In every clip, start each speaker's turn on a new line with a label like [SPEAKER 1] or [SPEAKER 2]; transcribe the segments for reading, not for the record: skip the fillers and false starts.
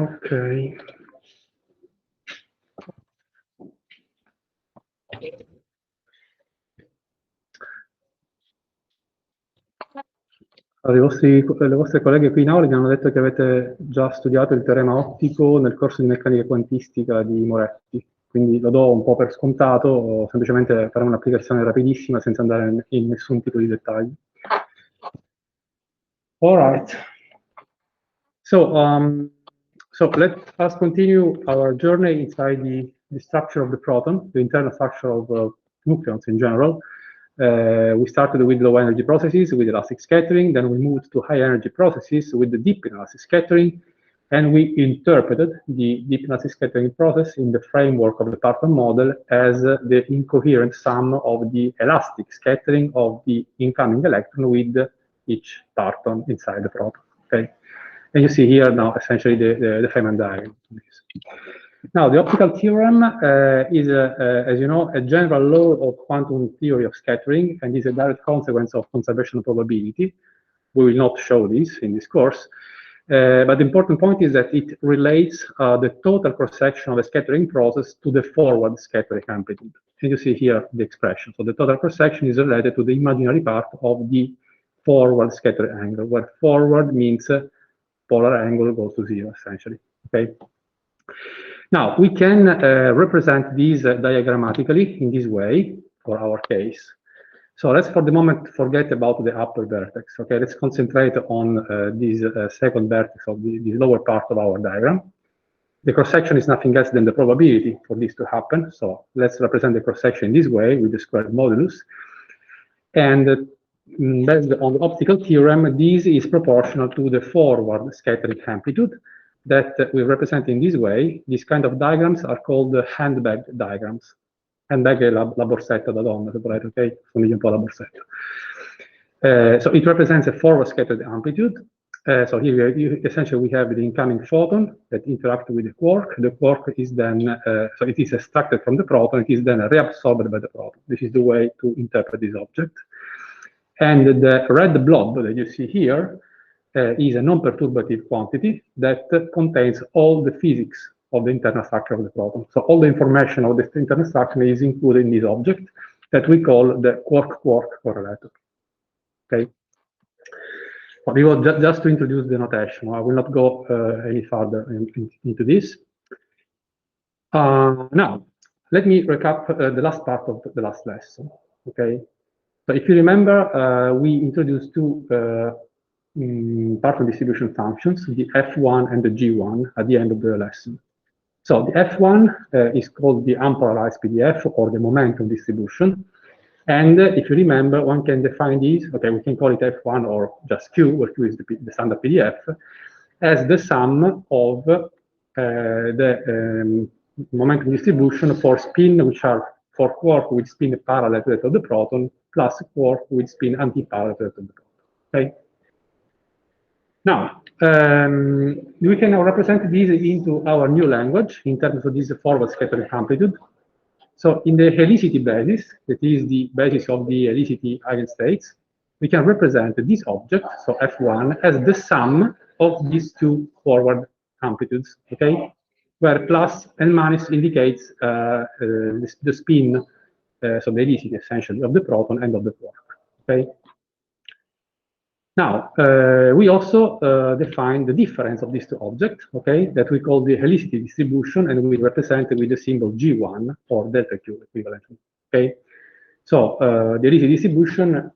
[SPEAKER 1] Okay. Le vostre colleghe qui in aula mi hanno detto che avete già studiato il teorema ottico nel corso di meccanica quantistica di Moretti, quindi lo do un po' per scontato, o semplicemente farò un'applicazione rapidissima senza andare in nessun tipo di dettaglio. All right. So let us continue our journey inside the structure of the proton, the internal structure of nucleons in general. We started with low energy processes with elastic scattering, then we moved to high energy processes with the deep inelastic scattering, and we interpreted the deep inelastic scattering process in the framework of the parton model as the incoherent sum of the elastic scattering of the incoming electron with each parton inside the proton. Okay. And you see here now essentially the Feynman diagram. Now, the optical theorem is, as you know, a general law of quantum theory of scattering, and is a direct consequence of conservation of probability. We will not show this in this course, but the important point is that it relates the total cross-section of a scattering process to the forward scattering amplitude. And you see here the expression. So the total cross-section is related to the imaginary part of the forward scattering angle, where forward means polar angle goes to 0, essentially. Okay. Now, we can represent these diagrammatically in this way for our case. So let's, for the moment, forget about the upper vertex. Okay, let's concentrate on this second vertex of the lower part of our diagram. The cross-section is nothing else than the probability for this to happen. So let's represent the cross-section in this way with the squared modulus. And based on the optical theorem, this is proportional to the forward scattering amplitude that we represent in this way. These kind of diagrams are called handbag diagrams. Handbag è la borsetta da donna, se volete, ok? Somiglia un po' alla borsetta. So it represents a forward scattered amplitude. So here essentially we have the incoming photon that interacts with the quark. The quark is then, so it is extracted from the proton, it is then reabsorbed by the proton. This is the way to interpret this object. And the red blob that you see here is a non-perturbative quantity that contains all the physics of the internal structure of the proton. So all the information of the internal structure is included in this object that we call the quark-quark correlator. Okay. Just to introduce the notation, I will not go any further into this. Now, let me recap the last part of the last lesson. Okay. So if you remember, we introduced two parton distribution functions, the F1 and the G1, at the end of the lesson. So the F1 is called the unpolarized PDF, or the momentum distribution. And if you remember, one can define these, okay, we can call it F1 or just Q, where Q is the standard PDF, as the sum of the momentum distribution for spin, which are for quark with spin parallel to that of the proton, plus quark with spin anti-parallel to that of the proton. Okay. Now, we can now represent these into our new language in terms of this forward scattering amplitude. So in the helicity basis, that is the basis of the helicity eigenstates, we can represent this object, so F1, as the sum of these two forward amplitudes, okay? Where plus and minus indicates the spin, so the helicity essentially of the proton and of the quark, okay? Now, we also define the difference of these two objects, okay, that we call the helicity distribution, and we represent it with the symbol G1 or delta Q equivalently, okay? So the helicity distribution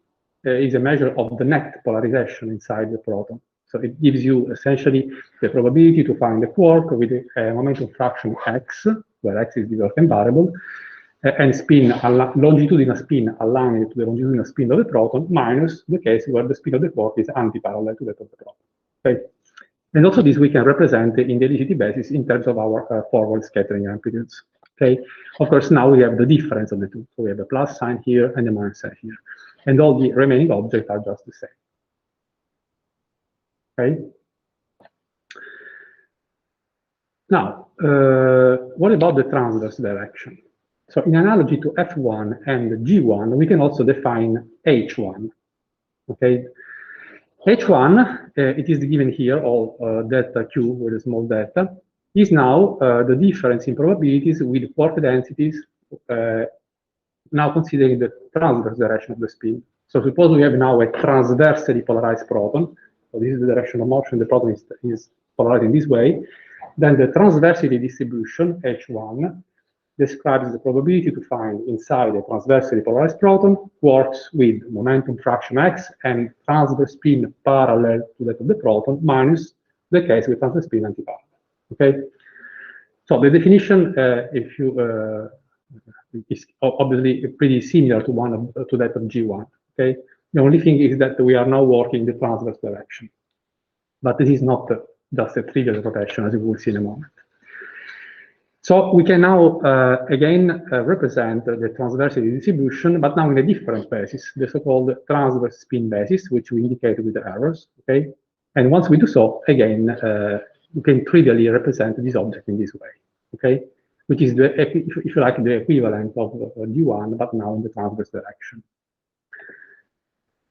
[SPEAKER 1] is a measure of the net polarization inside the proton. So it gives you essentially the probability to find the quark with a momentum fraction x, where x is the Wilhelm variable, and spin, longitudinal spin aligned to the longitudinal spin of the proton, minus the case where the spin of the quark is anti-parallel to that of the proton. Okay? And also this we can represent in the helicity basis in terms of our forward scattering amplitudes. Okay? Of course, now we have the difference of the two. So we have a plus sign here and a minus sign here. And all the remaining objects are just the same. Okay? Now, what about the transverse direction? So in analogy to F1 and G1, we can also define H1, okay? H1, it is given here, all delta Q with a small delta, is now the difference in probabilities with quark densities, now considering the transverse direction of the spin. So suppose we have now a transversely polarized proton. So this is the direction of motion. The proton is polarized in this way. Then the transversity distribution, H1, describes the probability to find inside a transversely polarized proton quarks with momentum fraction x and transverse spin parallel to that of the proton, minus the case with transverse spin antiparallel. Okay. So the definition, if you is obviously pretty similar to that of G1. Okay. The only thing is that we are now working in the transverse direction, but this is not just a trivial rotation, as we will see in a moment. So we can now again represent the transversity distribution, but now in a different basis, the so-called transverse spin basis, which we indicate with the arrows. Okay, and once we do so, again, we can trivially represent this object in this way. Okay, which is the, if you like, the equivalent of D1, but now in the transverse direction.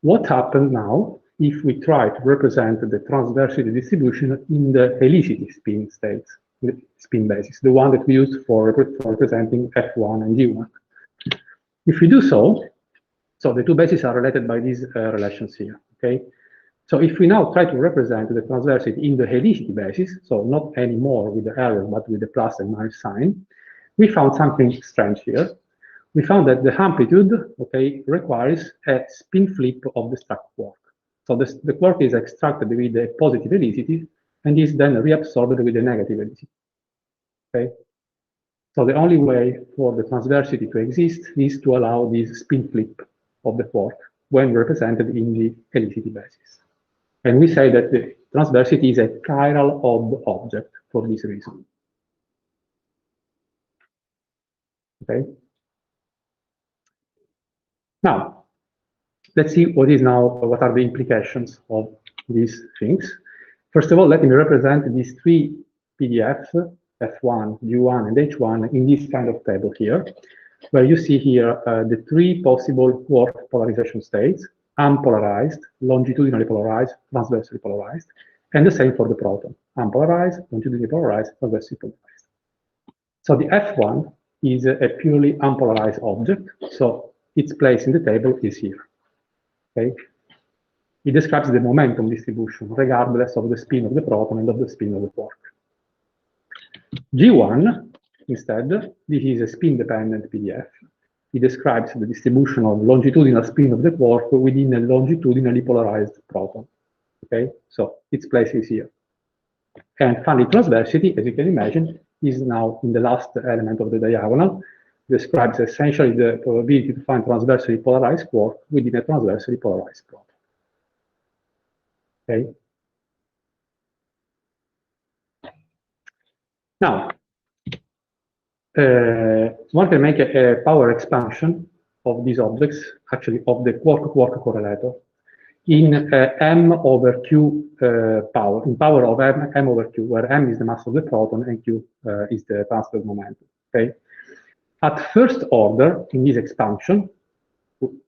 [SPEAKER 1] What happens now if we try to represent the transversity distribution in the helicity spin states? The spin basis, the one that we use for representing F1 and G1. If we do so, the two bases are related by these relations here, okay? So if we now try to represent the transversity in the helicity basis, so not anymore with the arrow, but with the plus and minus sign, we found something strange here. We found that the amplitude, okay, requires a spin flip of the struck quark. So the quark is extracted with a positive helicity, and is then reabsorbed with a negative helicity. Okay? So the only way for the transversity to exist is to allow this spin flip of the quark when represented in the helicity basis. And we say that the transversity is a chiral odd object for this reason. Okay? Now, let's see what are the implications of these things. First of all, let me represent these three PDFs, F1, G1, and H1, in this kind of table here, where you see here the three possible quark polarization states: unpolarized, longitudinally polarized, transversely polarized, and the same for the proton: unpolarized, longitudinally polarized, transversely polarized. So the F1 is a purely unpolarized object, so its place in the table is here. Okay? It describes the momentum distribution, regardless of the spin of the proton and of the spin of the quark. G1, instead, this is a spin-dependent PDF. It describes the distribution of longitudinal spin of the quark within a longitudinally polarized proton. Okay, so its place is here. And finally, transversity, as you can imagine, is now in the last element of the diagonal. Describes essentially the probability to find transversely polarized quark within a transversely polarized proton. Okay. Now, one can make a power expansion of these objects, actually of the quark-quark correlator, in m over q power, in power of m over q, where m is the mass of the proton and q is the transfer momentum. Okay. At first order, in this expansion,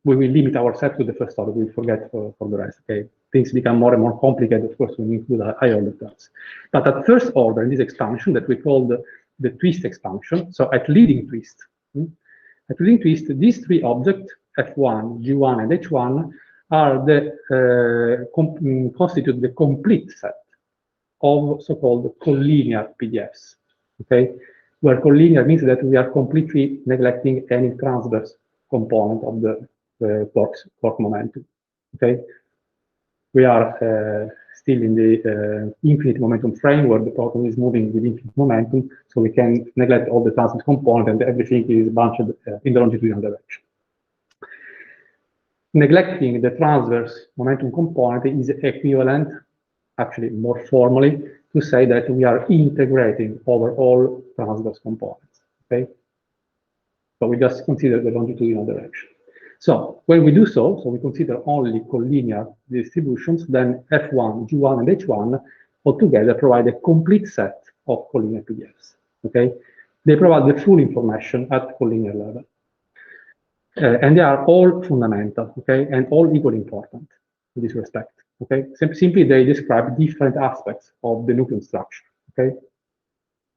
[SPEAKER 1] we will limit ourselves to the first order. We'll forget for the rest. Okay, things become more and more complicated, of course, when we include higher order terms. But at first order, in this expansion that we call the twist expansion, so at leading twist, these three objects, F1, G1, and H1, are constitute the complete set of so-called collinear PDFs. Okay, where collinear means that we are completely neglecting any transverse component of the quark momentum. Okay, we are still in the infinite momentum frame where the proton is moving with infinite momentum, so we can neglect all the transverse component and everything is bunched in the longitudinal direction. Neglecting the transverse momentum component is equivalent, actually more formally, to say that we are integrating over all transverse components. Okay, so we just consider the longitudinal direction. So when we do so we consider only collinear distributions, then F1, G1, and H1 altogether provide a complete set of collinear PDFs. Okay, they provide the full information at collinear level. And they are all fundamental, okay, and all equally important in this respect. Okay, simply they describe different aspects of the nucleon structure. Okay,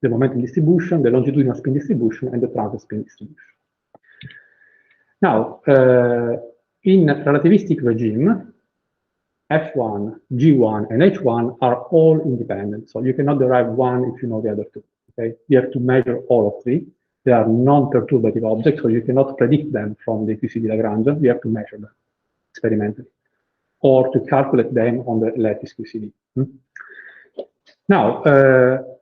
[SPEAKER 1] the momentum distribution, the longitudinal spin distribution, and the transverse spin distribution. Now, in relativistic regime, F1, G1, and H1 are all independent. So you cannot derive one if you know the other two. Okay, you have to measure all of three. They are non-perturbative objects, so you cannot predict them from the QCD Lagrange. You have to measure them experimentally, or to calculate them on the lattice QCD. Now,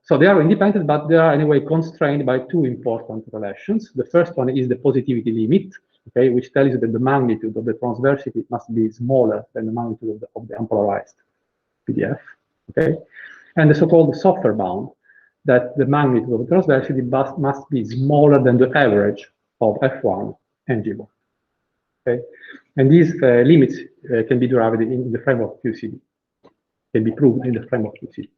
[SPEAKER 1] so they are independent, but they are anyway constrained by two important relations. The first one is the positivity limit, okay, which tells you that the magnitude of the transversity must be smaller than the magnitude of the unpolarized PDF, okay? And the so-called software bound, that the magnitude of the transversity must be smaller than the average of F1 and G1, okay? And these limits can be derived in the framework of QCD, can be proved in the framework of QCD.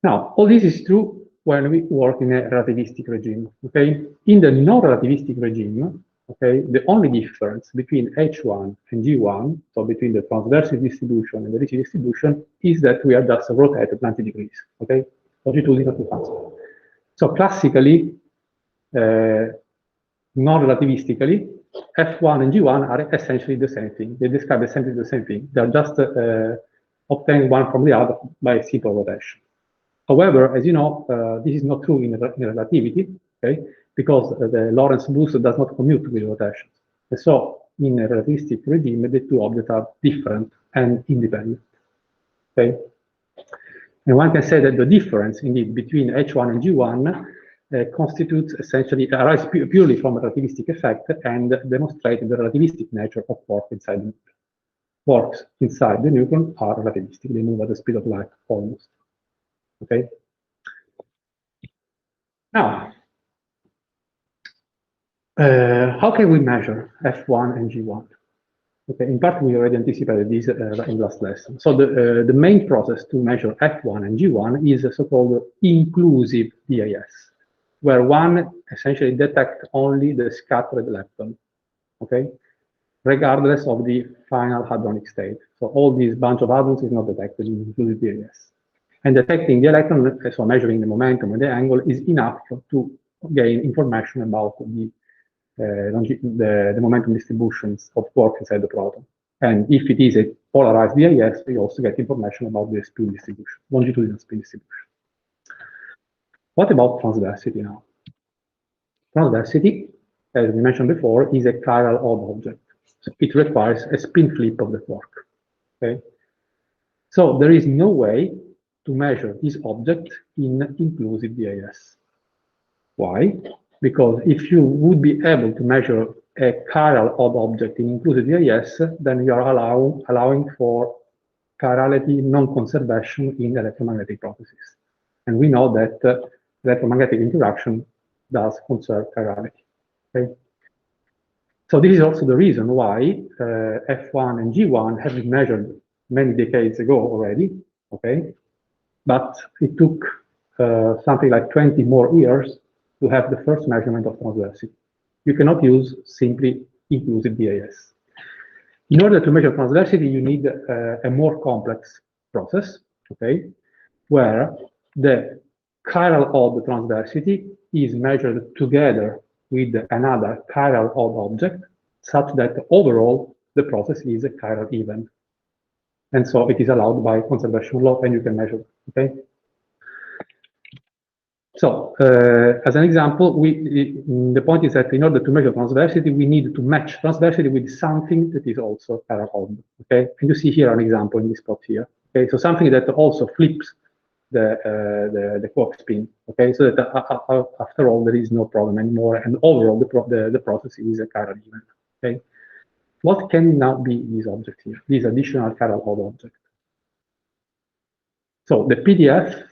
[SPEAKER 1] Now, all this is true when we work in a relativistic regime, okay? In the non-relativistic regime, okay, the only difference between H1 and G1, so between the transverse distribution and the Ricci distribution, is that we are just rotated 90 degrees, okay? Longitudinal to fast. So classically, non-relativistically, F1 and G1 are essentially the same thing. They describe essentially the same thing. They're just obtained one from the other by simple rotation. However, as you know, this is not true in relativity, okay? Because the Lorentz booster does not commute with rotations. And so, in a relativistic regime, the two objects are different and independent, okay? And one can say that the difference, indeed, between H1 and G1 constitutes essentially, arises purely from a relativistic effect and demonstrates the relativistic nature of work inside the nucleon. Works inside the nucleon are relativistic. They move at the speed of light, almost. Okay. Now, how can we measure F1 and G1? Okay, in part we already anticipated this in last lesson. So the main process to measure F1 and G1 is a so-called inclusive DAS, where one essentially detects only the scattered lepton, okay, regardless of the final hadronic state. So all this bunch of hadrons is not detected in inclusive DAS. And detecting the electron, so measuring the momentum and the angle, is enough to gain information about the momentum distributions of quarks inside the proton. And if it is a polarized DAS, we also get information about the spin distribution, longitudinal spin distribution. What about transversity now? Transversity, as we mentioned before, is a chiral odd object. So it requires a spin flip of the quark. Okay? So there is no way to measure this object in inclusive DAS. Why? Because if you would be able to measure a chiral odd object in inclusive DAS, then you are allowing for chirality non-conservation in electromagnetic processes. And we know that electromagnetic interaction does conserve chirality. Okay? So this is also the reason why F1 and G1 have been measured many decades ago already, okay? But it took something like 20 more years to have the first measurement of transversity. You cannot use simply inclusive DAS. In order to measure transversity, you need a more complex process, okay, where the chiral odd transversity is measured together with another chiral odd object, such that overall the process is a chiral even. And so it is allowed by conservation law, and you can measure, okay? So, as an example, the point is that in order to measure transversity, we need to match transversity with something that is also chiral odd, okay? And you see here an example in this plot here, okay? So something that also flips the quark spin, okay? So that after all, there is no problem anymore, and overall the process is a chiral even, okay? What can now be this object here, this additional chiral odd object? So the PDF,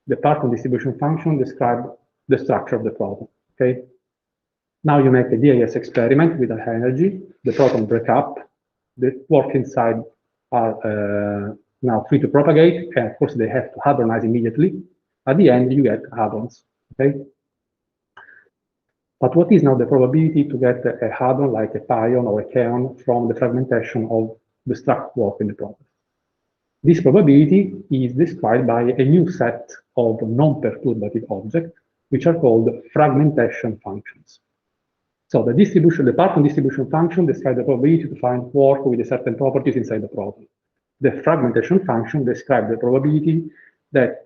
[SPEAKER 1] the particle distribution function, describes the structure of the proton, okay? Now you make a DAS experiment with a high energy, the proton break up, the quarks inside are now free to propagate, and of course they have to hadronize immediately. At the end, you get hadrons, okay? But what is now the probability to get a hadron like a pion or a kaon from the fragmentation of the struct quark in the process. This probability is described by a new set of non-perturbative objects, which are called fragmentation functions. So the distribution, the Parton distribution function describes the probability to find quark with certain properties inside the proton. The fragmentation function describes the probability that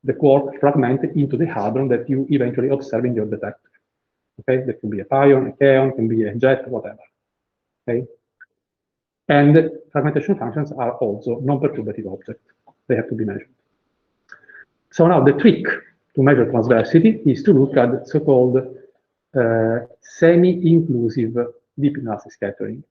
[SPEAKER 1] the quark fragment into the hadron that you eventually observe in your detector. Okay, that can be a pion, a kaon, can be a jet, whatever. Okay, and fragmentation functions are also non-perturbative objects. They have to be measured. So now the trick to measure transversity is to look at so-called semi-inclusive deep inelastic scattering.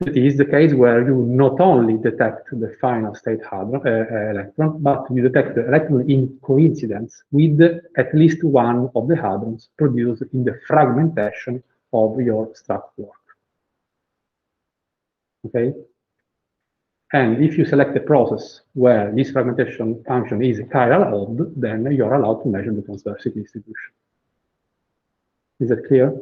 [SPEAKER 1] It is the case where you not only detect the final state hadron, electron, but you detect the electron in coincidence with at least one of the hadrons produced in the fragmentation of your struct quark. Okay? And if you select a process where this fragmentation function is chiral odd, then you're allowed to measure the transversity distribution. Is that clear?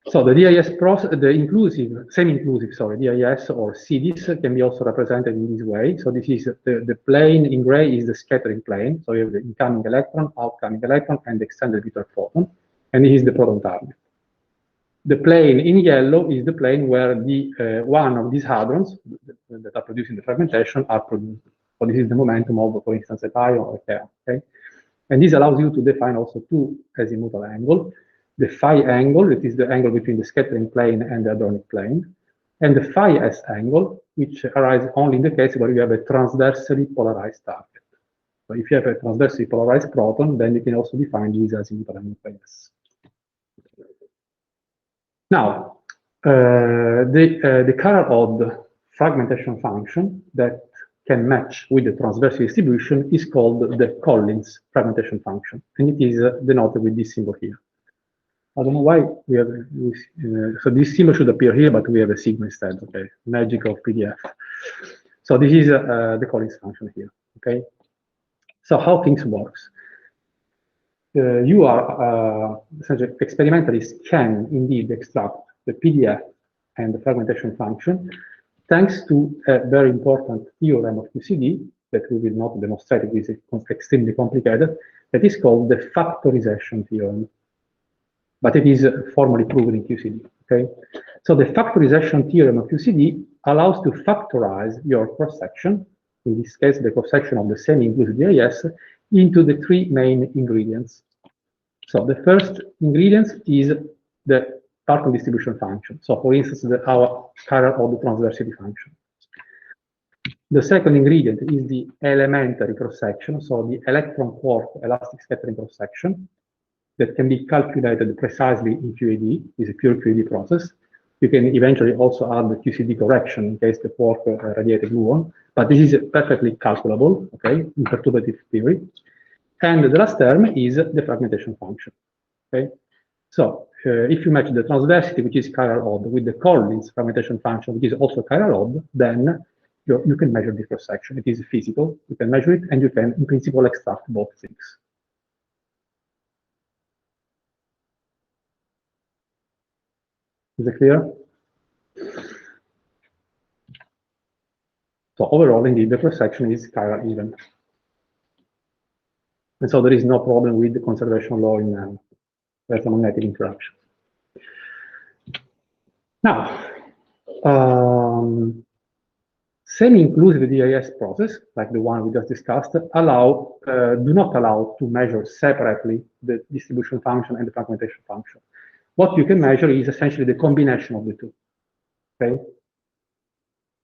[SPEAKER 1] So the DIS process, the inclusive, semi-inclusive, sorry, DIS or CDIS can be also represented in this way. So this is the plane in gray is the scattering plane. So you have the incoming electron, outgoing electron, and the extended Peter photon. And this is the proton target. The plane in yellow is the plane where the one of these hadrons that are producing the fragmentation are produced. So this is the momentum of, for instance, a pion or a kaon. Okay? And this allows you to define also two azimuthal angles. The phi angle, that is the angle between the scattering plane and the hadronic plane, and the phi s angle, which arises only in the case where you have a transversely polarized target. So if you have a transversely polarized proton, then you can also define these azimuthal angle phi s. Now, the chiral odd fragmentation function that can match with the transversal distribution is called the Collins fragmentation function, and it is denoted with this symbol here. I don't know why we have so this symbol should appear here, but we have a sigma instead. Okay, magic of PDF. So this is the Collins function here. Okay, so how things works? You are essentially experimentalists can indeed extract the PDF and the fragmentation function thanks to a very important theorem of QCD that we will not demonstrate. It is extremely complicated. That is called the factorization theorem. But it is formally proven in QCD, okay? So the factorization theorem of QCD allows to factorize your cross-section, in this case, the cross-section of the semi-inclusive DIS, into the three main ingredients. So the first ingredient is the Parton distribution function. So for instance, our chiral odd transversity function. The second ingredient is the elementary cross-section, so the electron quark elastic scattering cross-section, that can be calculated precisely in QED, is a pure QED process. You can eventually also add the QCD correction in case the quark radiated gluon, but this is perfectly calculable, okay, in perturbative theory. And the last term is the fragmentation function, okay? So if you match the transversity, which is chiral odd, with the Collins fragmentation function, which is also chiral odd, then you can measure the cross-section. It is physical, you can measure it, and you can, in principle, extract both things. Is it clear? So overall, indeed, the cross-section is chiral even. And so there is no problem with the conservation law in electromagnetic interaction. Now, semi-inclusive DIS process, like the one we just discussed, do not allow to measure separately the distribution function and the fragmentation function. What you can measure is essentially the combination of the two, okay?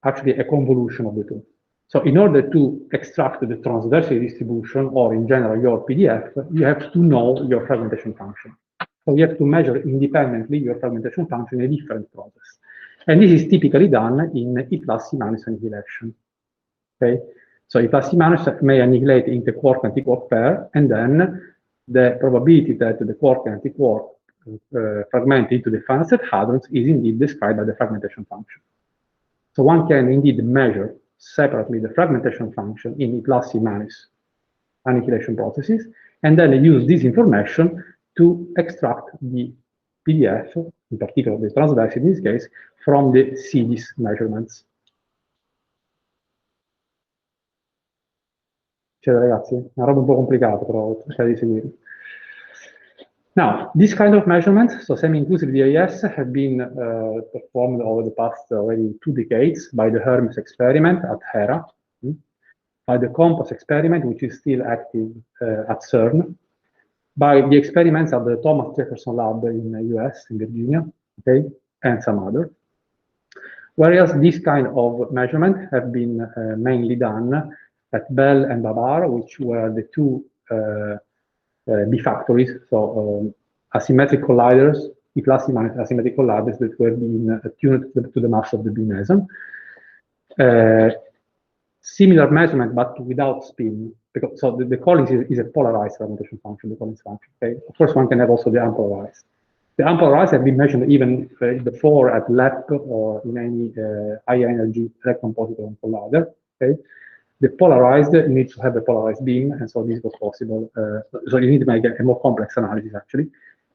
[SPEAKER 1] Actually, a convolution of the two. So in order to extract the transversal distribution, or in general your PDF, you have to know your fragmentation function. So you have to measure independently your fragmentation function in a different process. And this is typically done in E plus C minus annihilation. Okay? So E plus C minus may annihilate into quark anti-quark pair, and then the probability that the quark and anti-quark fragment into the final set hadrons is indeed described by the fragmentation function. So one can indeed measure separately the fragmentation function in E plus C minus annihilation processes, and then use this information to extract the PDF in particular the transversity in this case, from the CDIS measurements. Cioè, ragazzi, è una roba un po' complicata, però cercate di seguire. Now, this kind of measurements, so semi-inclusive DAS, have been performed over the past already 2 decades by the Hermes experiment at HERA, by the COMPASS experiment, which is still active at CERN, by the experiments at the Thomas Jefferson Lab in the US, in Virginia, okay, and some others. Whereas this kind of measurement have been mainly done at Bell and Babar, which were the two B factories, so asymmetric colliders, E plus E minus asymmetric colliders that were being tuned to the mass of the B meson. Similar measurement, but without spin. Because, so the Collins is a polarized fragmentation function, the Collins function. Okay? Of course, one can have also the unpolarized. The unpolarized have been measured even before at LEP or in any high energy electron positron collider. Okay? The polarized, you need to have a polarized beam, and so this was possible. So you need to make a more complex analysis, actually.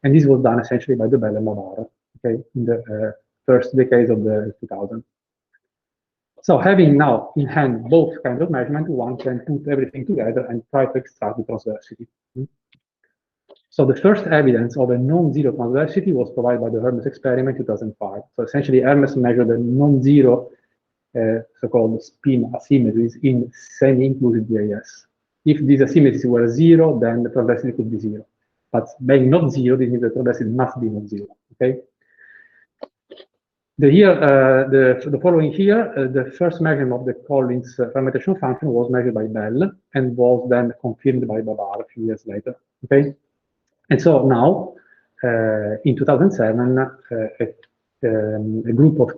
[SPEAKER 1] And this was done essentially by the Bell and Babar, okay, in the first decades of the 2000s. So having now in hand both kinds of measurement, one can put everything together and try to extract the transversity. So the first evidence of a non-zero transversity was provided by the Hermes experiment in 2005. So essentially, Hermes measured a non-zero so-called spin asymmetries in semi-inclusive DAS. If these asymmetries were zero, then the transversity could be zero. But being not zero, this means the transversity must be not zero. Okay. The following here, the first measurement of the Collins fragmentation function was measured by Bell and was then confirmed by Babar a few years later. Okay, and so now in 2007, a group of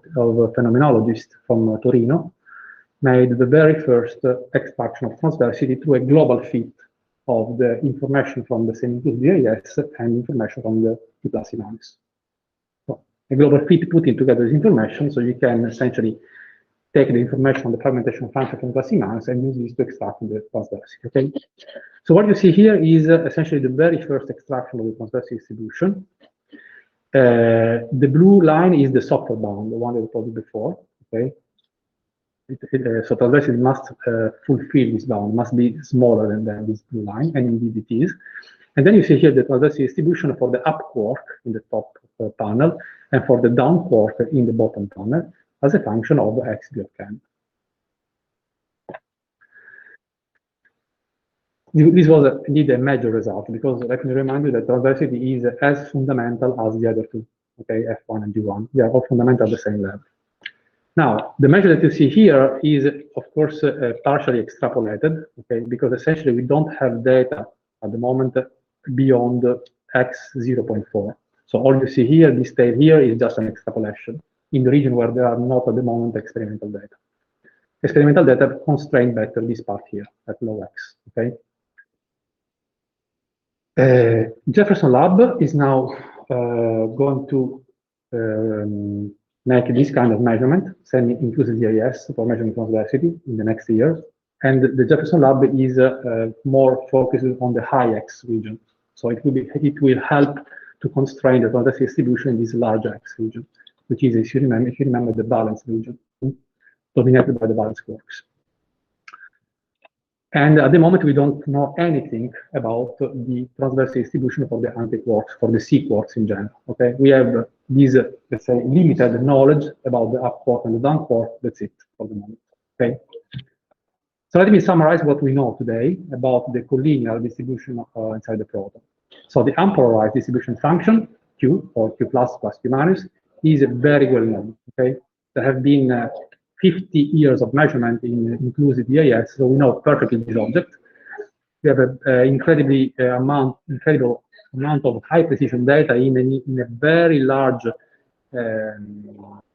[SPEAKER 1] phenomenologists from Torino made the very first extraction of transversity through a global fit of the information from the semi-inclusive DAS and information from the E plus E minus. A global fit putting together this information, so you can essentially take the information on the fragmentation function from plus E minus and use this to extract the transversity. Okay. So what you see here is essentially the very first extraction of the transversity distribution. The blue line is the software bound, the one that we told you before. Okay. So transversity must fulfill this bound, must be smaller than this blue line, and indeed it is. And then you see here the transversity distribution for the up quark in the top panel and for the down quark in the bottom panel as a function of x of n. This was indeed a major result because let me remind you that transversity is as fundamental as the other two, okay, F1 and G1. They are all fundamental at the same level. Now, the measure that you see here is, of course, partially extrapolated, okay, because essentially we don't have data at the moment beyond x 0.4. So all you see here, this tail here, is just an extrapolation in the region where there are not at the moment experimental data. Experimental data constrain better this part here at low x, okay? Jefferson Lab is now going to make this kind of measurement, semi-inclusive DAS for measuring transversity in the next year. And the Jefferson Lab is more focused on the high X region. So it will help to constrain the transversity distribution in this large X region, which is, if you remember, the valence region, dominated by the valence quarks. And at the moment, we don't know anything about the transversity distribution for the anti-quarks, for the C quarks in general. Okay, we have these, let's say, limited knowledge about the up quark and the down quark. That's it for the moment. Okay. So let me summarize what we know today about the collinear distribution inside the proton. So the unpolarized distribution function, Q, or Q plus Q minus, is very well known. Okay, there have been 50 years of measurement in inclusive DAS, so we know perfectly this object. We have an incredible amount of high precision data in a very large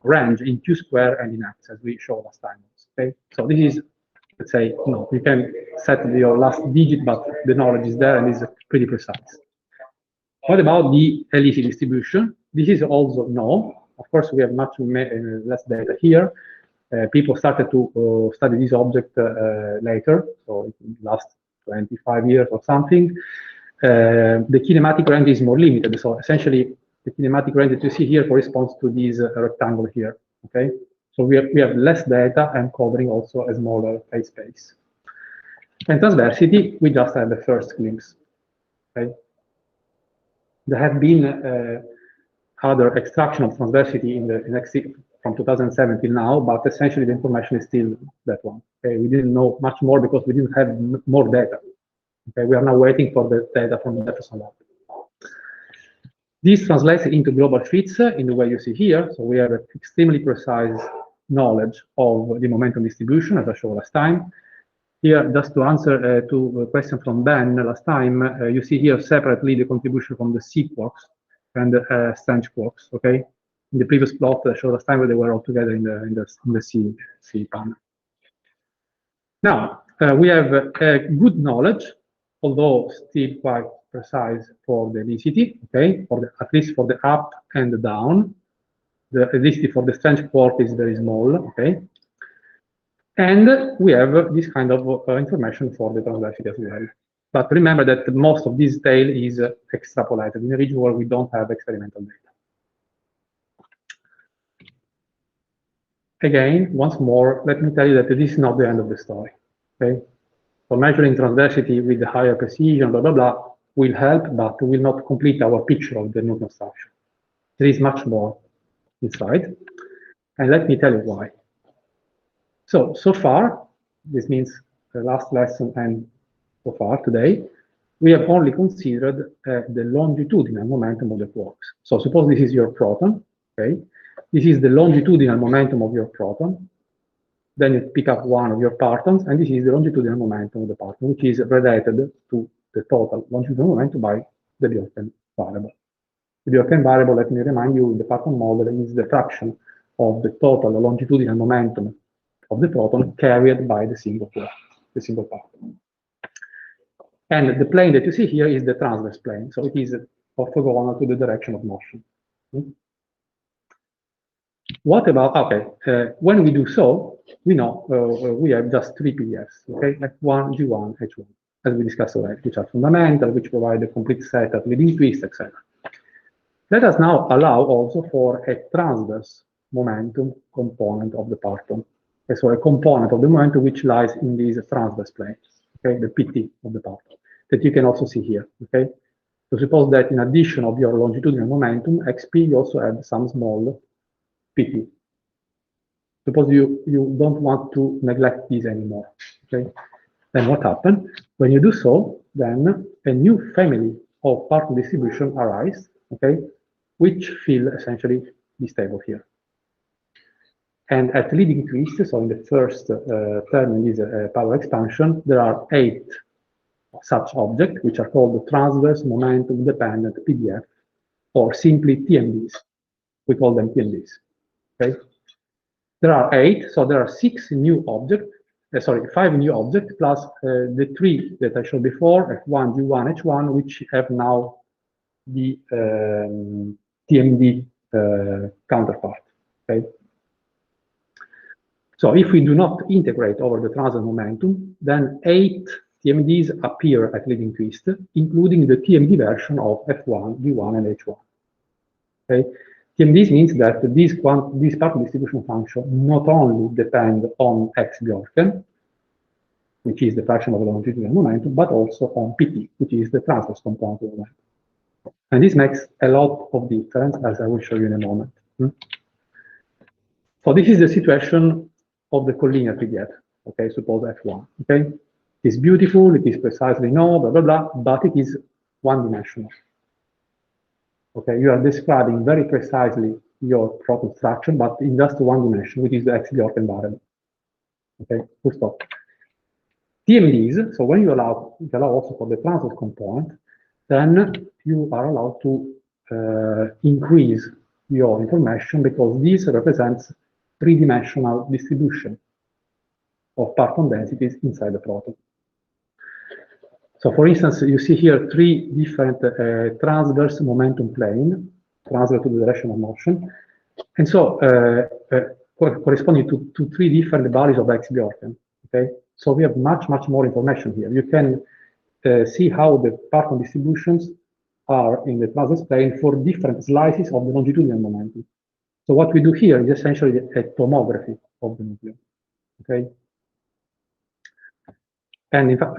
[SPEAKER 1] range in Q square and in X, as we showed last time. Okay, so this is, let's say, you can set your last digit, but the knowledge is there and is pretty precise. What about the LEC distribution? This is also known. Of course, we have much less data here. People started to study this object later, so it lasts 25 years or something. The kinematic range is more limited, so essentially the kinematic range that you see here corresponds to this rectangle here, okay? So we have less data and covering also a smaller phase space. And transversity, we just had the first glimpse, okay? There have been other extraction of transversity in the next from 2007 till now, but essentially the information is still that one. Okay? We didn't know much more because we didn't have more data. Okay, we are now waiting for the data from the Jefferson lab. This translates into global fits in the way you see here. So we have an extremely precise knowledge of the momentum distribution, as I showed last time. Here, just to answer to a question from Ben last time, you see here separately the contribution from the C quarks and the strange quarks. Okay, in the previous plot I showed last time, they were all together in the C panel. Now we have good knowledge, although still quite precise for the density, okay, at least for the up and the down. The density for the strange quark is very small, okay. And we have this kind of information for the transversity as well. But remember that most of this tail is extrapolated in a region where we don't have experimental data. Again, once more, let me tell you that this is not the end of the story, okay. So measuring transversity with the higher precision, blah, blah, blah, will help, but will not complete our picture of the nucleon structure. There is much more inside, and let me tell you why. So far, this means the last lesson and so far today, we have only considered the longitudinal momentum of the quarks. So suppose this is your proton, okay? This is the longitudinal momentum of your proton. Then you pick up one of your partons, and this is the longitudinal momentum of the parton, which is related to the total longitudinal momentum by the Bjorken variable. The Bjorken variable, let me remind you, in the parton model is the fraction of the total longitudinal momentum of the proton carried by the single quark, the single parton. And the plane that you see here is the transverse plane, so it is orthogonal to the direction of motion. What about, okay, when we do so, we know we have just three PDFs, okay, F1, G1, H1, as we discussed already, which are fundamental, which provide a complete set of leading twists, etc. Let us now allow also for a transverse momentum component of the parton. Okay, so a component of the momentum which lies in these transverse planes, okay, the PT of the parton, that you can also see here, okay. So suppose that in addition of your longitudinal momentum, XP, you also have some small PT. Suppose you don't want to neglect these anymore, okay? Then what happens? When you do so, then a new family of parton distribution arises, okay, which fill essentially this table here. And at leading twist, so in the first term in this power expansion, there are 8 such objects, which are called the transverse momentum dependent PDF, or simply TMDs. We call them TMDs, okay? There are 8, so there are 6 new objects, 5 new objects, plus the 3 that I showed before, F1, G1, H1, which have now the TMD counterpart, okay? So if we do not integrate over the transverse momentum, then 8 TMDs appear at leading twist, including the TMD version of F1, G1, and H1, okay? TMDs means that this parton distribution function not only depend on X Bjorken, which is the fraction of the longitudinal momentum, but also on PT, which is the transverse component of the momentum. And this makes a lot of difference, as I will show you in a moment. So this is the situation of the collinear PDF, okay, suppose F1, okay? It's beautiful, it is precisely known, blah, blah, blah, but it is one-dimensional. Okay, you are describing very precisely your proton structure, but in just one dimension, which is the X Bjorken variable. Okay, full stop. TMDs, so when you allow also for the transverse component, then you are allowed to increase your information because this represents three-dimensional distribution of parton densities inside the proton. So for instance, you see here 3 different transverse momentum plane, transverse to the direction of motion. And so corresponding to 3 different values of X Bjorken, okay? So we have much more information here. You can see how the parton distributions are in the transverse plane for different slices of the longitudinal momentum. So what we do here is essentially a tomography of the nucleon. Okay. And in fact,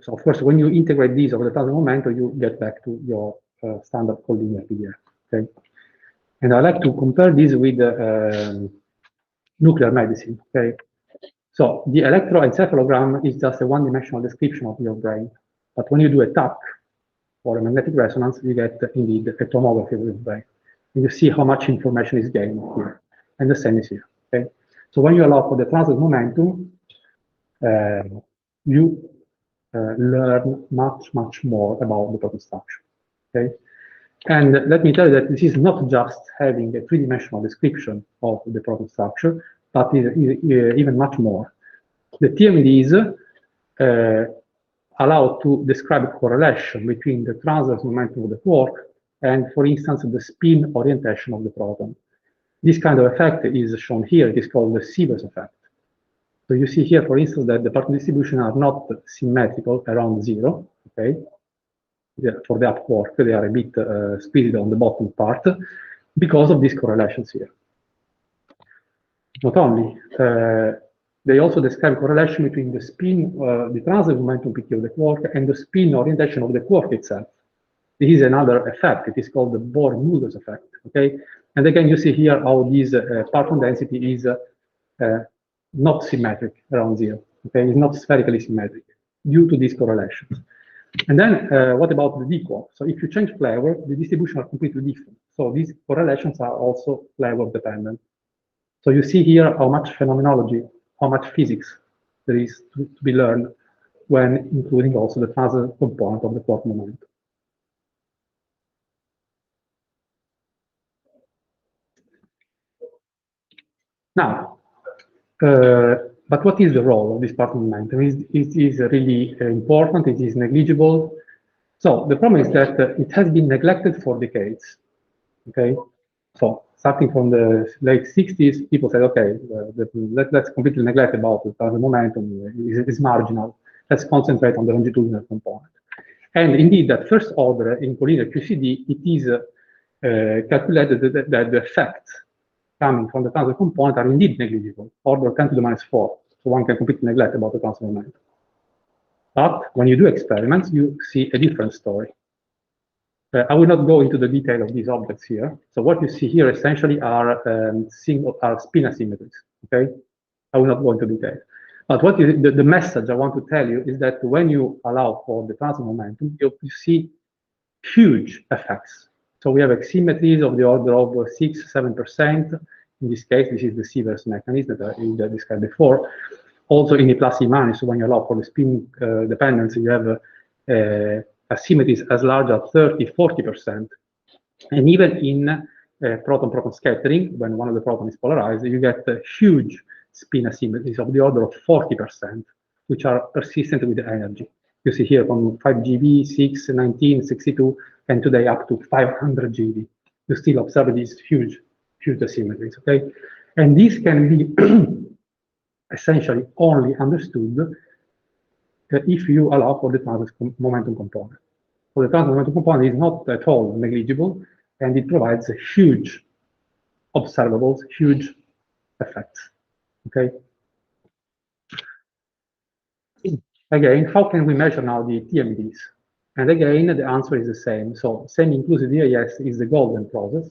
[SPEAKER 1] so of course, when you integrate these over the transverse momentum, you get back to your standard collinear PDF. Okay. And I like to compare this with nuclear medicine. Okay. So the electroencephalogram is just a one-dimensional description of your brain. But when you do a TAC or a magnetic resonance, you get indeed a tomography of your brain. And you see how much information is gained here. And the same is here. Okay. So when you allow for the transverse momentum, you learn much more about the proton structure. Okay. And let me tell you that this is not just having a three-dimensional description of the proton structure, but is even much more. The TMDs allow to describe correlation between the transverse momentum of the quark and, for instance, the spin orientation of the proton. This kind of effect is shown here. It is called the Sievers effect. So you see here, for instance, that the particle distribution are not symmetrical around zero. Okay. For the up quark, they are a bit split on the bottom part because of these correlations here. Not only, they also describe correlation between the spin, the transverse momentum PT of the quark and the spin orientation of the quark itself. This is another effect. It is called the Bohr-Mulders effect. Okay, and again, you see here how this parton density is not symmetric around zero. Okay, it's not spherically symmetric due to these correlations. And then what about the D quark? So if you change flavor, the distribution are completely different. So these correlations are also flavor dependent. So you see here how much phenomenology, how much physics there is to be learned when including also the transverse component of the quark momentum. Now, but what is the role of this parton momentum? It is really important, it is negligible. So the problem is that it has been neglected for decades. Okay, so starting from the late 60s, people said, okay, let's completely neglect about the momentum, it's marginal. Let's concentrate on the longitudinal component. And indeed, that first order in collinear QCD, it is calculated that the effects coming from the transverse component are indeed negligible, order 10 to the minus 4. So one can completely neglect about the transverse momentum. But when you do experiments, you see a different story. I will not go into the detail of these objects here. So what you see here essentially are spin asymmetries. Okay, I will not go into detail. But what is the message I want to tell you is that when you allow for the transverse momentum, you see huge effects. So we have asymmetries of the order of 6–7%. In this case, this is the Sievers mechanism that I described before. Also in the plus E minus, so when you allow for the spin dependence, you have asymmetries as large as 30–40%. And even in proton-proton scattering, when one of the protons is polarized, you get huge spin asymmetries of the order of 40%, which are persistent with the energy. You see here from 5 GeV, 6, 19, 62, and today up to 500 GeV. You still observe these huge asymmetries, okay? And this can be essentially only understood if you allow for the transverse momentum component. So the transverse momentum component is not at all negligible, and it provides a huge observables, huge effects, okay? Again, how can we measure now the TMDs? And again, the answer is the same. So semi-inclusive VAS is the golden process,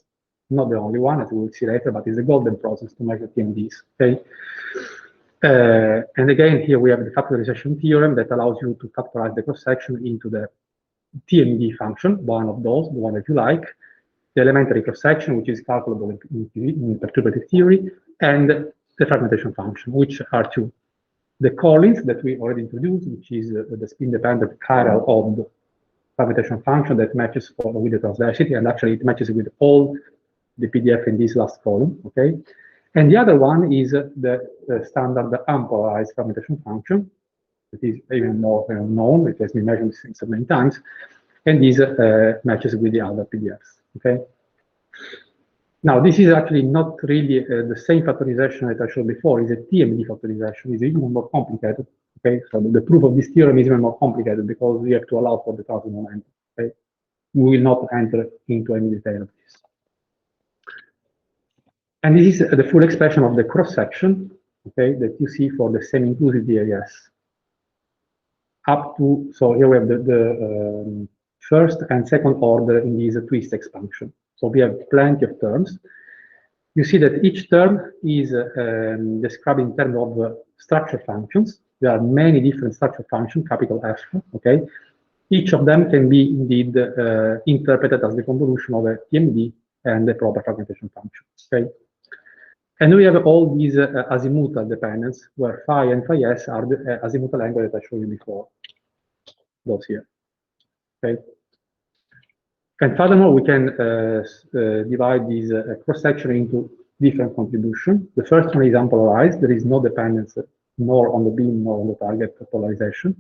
[SPEAKER 1] not the only one, as we will see later, but it's the golden process to measure TMDs, okay? And again, here we have the factorization theorem that allows you to factorize the cross-section into the TMD function, one of those, the one that you like, the elementary cross-section, which is calculable in perturbative theory, and the fragmentation function, which are two. The Collins that we already introduced, which is the spin-dependent chiral of the fragmentation function that matches with the transversity, and actually it matches with all the PDF in this last column, okay? And the other one is the standard unpolarized fragmentation function. It is even more known, it has been measured so many times, and this matches with the other PDFs, okay? Now, this is actually not really the same factorization that I showed before. It's a TMD factorization. It's even more complicated, okay? So the proof of this theorem is even more complicated because you have to allow for the transverse momentum, okay? we will not enter into any detail of this. And this is the full expression of the cross-section, okay, that you see for the semi-inclusive DAS. Up to, so here we have the first and second order in this twist expansion. So we have plenty of terms. You see that each term is described in terms of structure functions. There are many different structure functions, capital F, okay? Each of them can be indeed interpreted as the convolution of a TMD and the proper fragmentation function, okay? And we have all these azimuthal dependence, where phi and phi s are the azimuthal angle that I showed you before, those here, okay? And furthermore, we can divide this cross-section into different contributions. The first one is unpolarized. There is no dependence nor on the beam nor on the target polarization.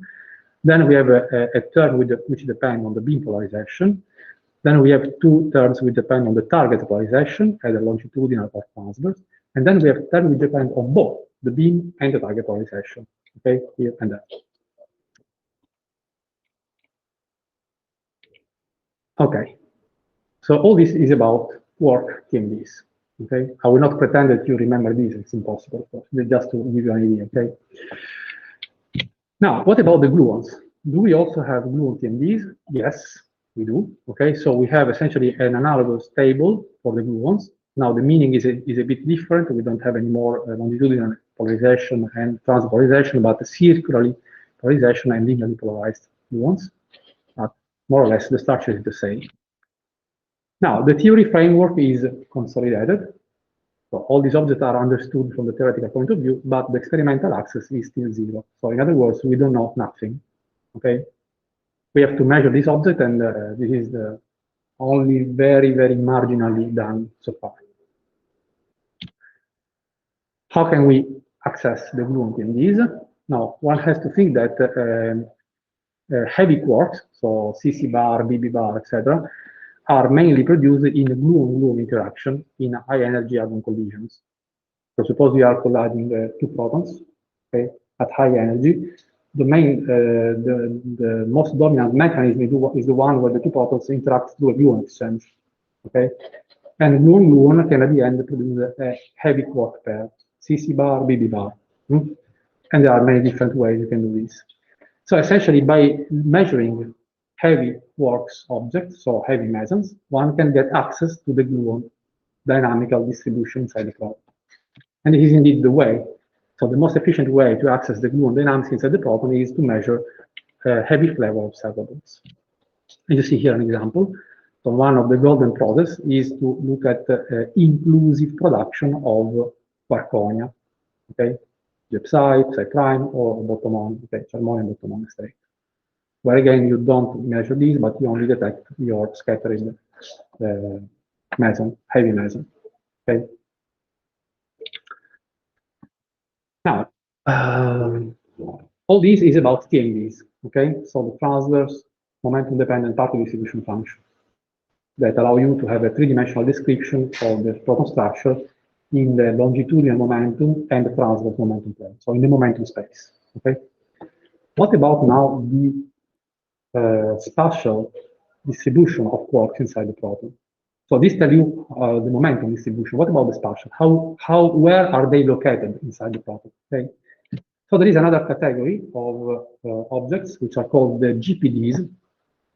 [SPEAKER 1] Then we have a term which depends on the beam polarization. Then we have two terms which depend on the target polarization, either longitudinal or transverse. And then we have terms which depend on both the beam and the target polarization, okay, here and there. Okay, so all this is about work TMDs, okay? I will not pretend that you remember this, it's impossible, just to give you an idea, okay? Now, what about the gluons? Do we also have gluon TMDs? Yes, we do, okay? So we have essentially an analogous table for the gluons. Now, the meaning is a bit different. We don't have any more longitudinal polarization and transpolarization, but circularly polarization and linearly polarized gluons. But more or less, the structure is the same. Now, the theory framework is consolidated. So all these objects are understood from the theoretical point of view, but the experimental access is still zero. So in other words, we don't know nothing, okay? We have to measure this object, and this is the only very, very marginally done so far. How can we access the gluon TMDs? Now, one has to think that heavy quarks, so CC bar, BB bar, etc., are mainly produced in gluon-gluon interaction in high-energy hadron collisions. So suppose we are colliding two protons, okay, at high energy. The main, the most dominant mechanism is the one where the two protons interact through a gluon exchange, okay? And gluon-gluon can at the end produce a heavy quark pair, CC bar, BB bar. And there are many different ways you can do this. So essentially, by measuring heavy quarks objects, so heavy mesons, one can get access to the gluon dynamical distribution inside the proton. And this is indeed the way. So the most efficient way to access the gluon dynamics inside the proton is to measure heavy flavor observables. And you see here an example. So one of the golden process is to look at inclusive production of quarkonia, okay? The psi, psi prime, or bottom-on, okay, harmonic bottom-on state. Where again, you don't measure these, but you only detect your scattering meson, heavy meson, okay? Now, all this is about TMDs, okay? So the transverse momentum-dependent particle distribution function that allow you to have a three-dimensional description of the proton structure in the longitudinal momentum and the transverse momentum plane, so in the momentum space, okay? What about now the spatial distribution of quarks inside the proton? So this tells you the momentum distribution. What about the spatial? Where are they located inside the proton? Okay. So there is another category of objects which are called the GPDs,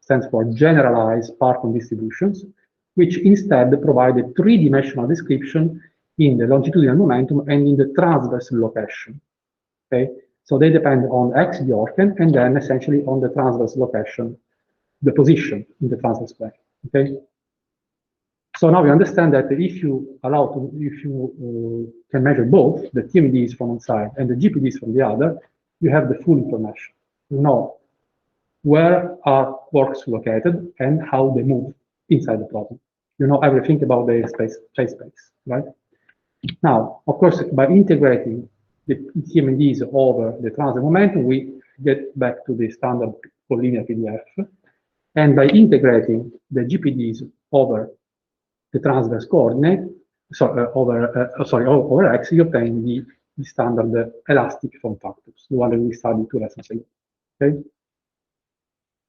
[SPEAKER 1] stands for generalized parton distributions, which instead provide a three-dimensional description in the longitudinal momentum and in the transverse location. Okay. So they depend on X Bjorken and then essentially on the transverse location, the position in the transverse plane. Okay. So now we understand that if you can measure both the TMDs from one side and the GPDs from the other, you have the full information. You know where are quarks located and how they move inside the proton. You know everything about their phase space, right? Now, of course, by integrating the TMDs over the transverse momentum, we get back to the standard collinear PDF. And by integrating the GPDs over the transverse coordinate, over X, you obtain the standard elastic form factors, the one that we studied 2 lessons ago. Okay.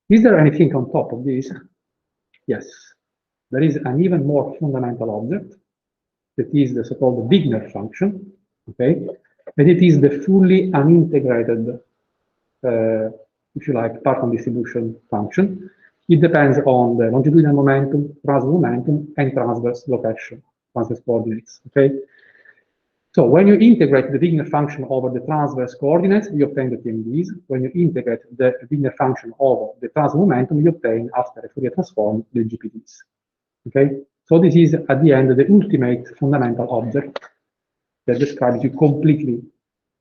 [SPEAKER 1] Is there anything on top of this? Yes. There is an even more fundamental object that is the so-called Wigner function, okay? And it is the fully unintegrated, if you like, Parton distribution function. It depends on the longitudinal momentum, transverse momentum, and transverse location, transverse coordinates, okay? So when you integrate the Wigner function over the transverse coordinates, you obtain the TMDs. When you integrate the Wigner function over the transverse momentum, you obtain, after a Fourier transform, the GPDs. Okay? So this is, at the end, the ultimate fundamental object that describes you completely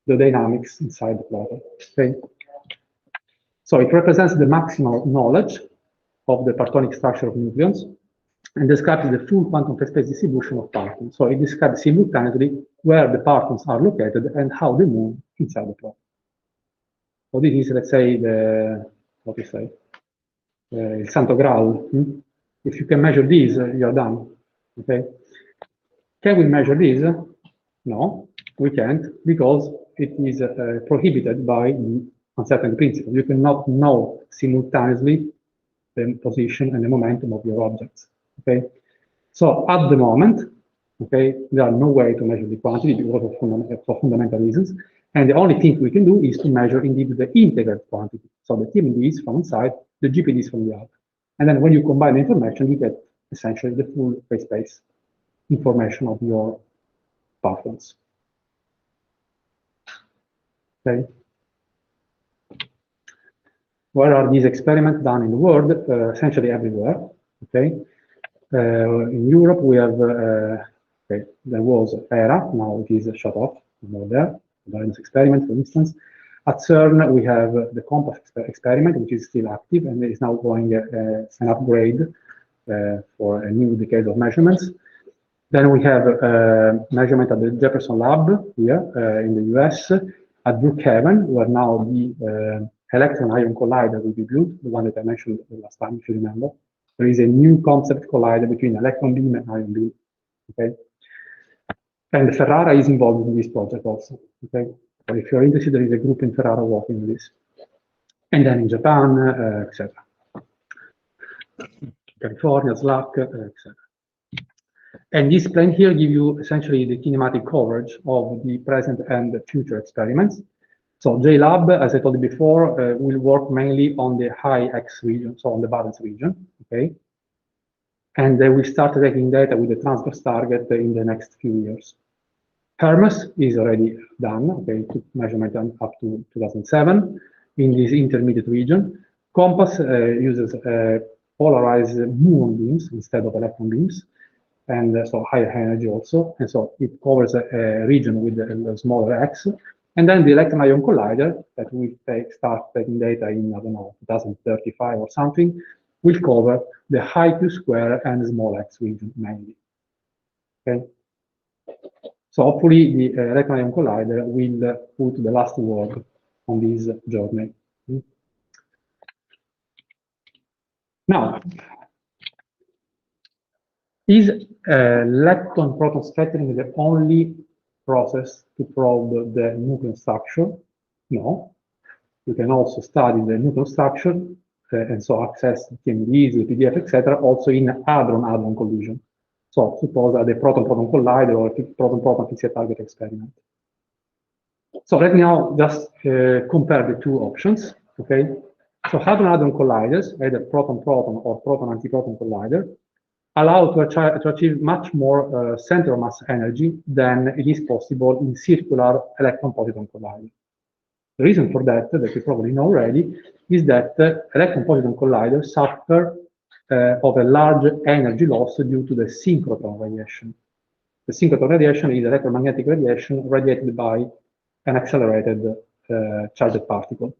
[SPEAKER 1] the dynamics inside the problem. Okay? So it represents the maximal knowledge of the partonic structure of nucleons and describes the full quantum phase space distribution of partons. So it describes simultaneously where the partons are located and how they move inside the problem. So this is, let's say, the, what do you say, il Santo Graal. If you can measure this, you're done. Okay? Can we measure this? No, we can't, because it is prohibited by the uncertainty principle. You cannot know simultaneously the position and the momentum of your objects. Okay, so at the moment, okay, there are no way to measure the quantity because of for fundamental reasons, and the only thing we can do is to measure indeed the integrated quantity. So the TMDs from inside, the GPDs from the out, and then when you combine the information, you get essentially the full phase space information of your partons. Okay. Where are these experiments done in the world? Essentially everywhere. Okay. In Europe, we have, okay, there was ERA, now it is shut off, more there, the Lorentz experiment, for instance. At CERN, we have the COMPASS experiment, which is still active, and is now going an upgrade for a new decade of measurements. Then we have measurement at the Jefferson Lab here in the US, at Brookhaven, where now the electron-ion collider will be built, the one that I mentioned last time, if you remember. There is a new concept collider between electron beam and ion beam. Okay, and Ferrara is involved in this project also. Okay, so if you're interested, there is a group in Ferrara working on this, and then in Japan, etc. California, SLAC, etc. And this plan here gives you essentially the kinematic coverage of the present and future experiments. So JLab, as I told you before, will work mainly on the high X region, so on the Barents region, okay? And we start taking data with the transverse target in the next few years. Hermes is already done, okay, took measurement up to 2007 in this intermediate region. COMPASS uses polarized muon beams instead of electron beams, and so higher energy also, and so it covers a region with a smaller X. And then the electron-ion collider that will start taking data in, I don't know, 2035 or something, will cover the high Q square and small X region mainly. Okay. So hopefully the electron-ion collider will put the last word on this journey. Now, is lepton-proton scattering the only process to probe the nucleon structure? No. You can also study the nucleon structure and so access TMDs, the PDF, etc., also in hadron-hadron collision. So suppose at the proton-proton collider or proton-proton fixed target experiment. So let me now just compare the two options. Okay. So hadron-hadron colliders, either proton-proton or proton-antiproton collider, allow to achieve much more center of mass energy than it is possible in circular electron-positron collider. The reason for that you probably know already, is that electron-positron colliders suffer of a large energy loss due to the synchrotron radiation. The synchrotron radiation is electromagnetic radiation radiated by an accelerated charged particle.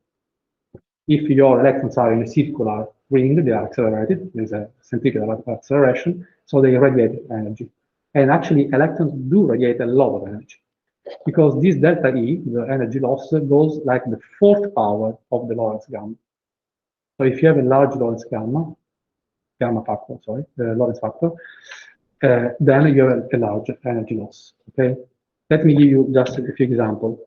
[SPEAKER 1] If your electrons are in a circular ring, they are accelerated. There is a centrifugal acceleration, so they radiate energy. And actually, electrons do radiate a lot of energy, because this delta E, the energy loss, goes like the fourth power of the Lorentz gamma. So if you have a large Lorentz gamma factor, sorry, the Lorentz factor, then you have a large energy loss. Okay, let me give you just a few examples.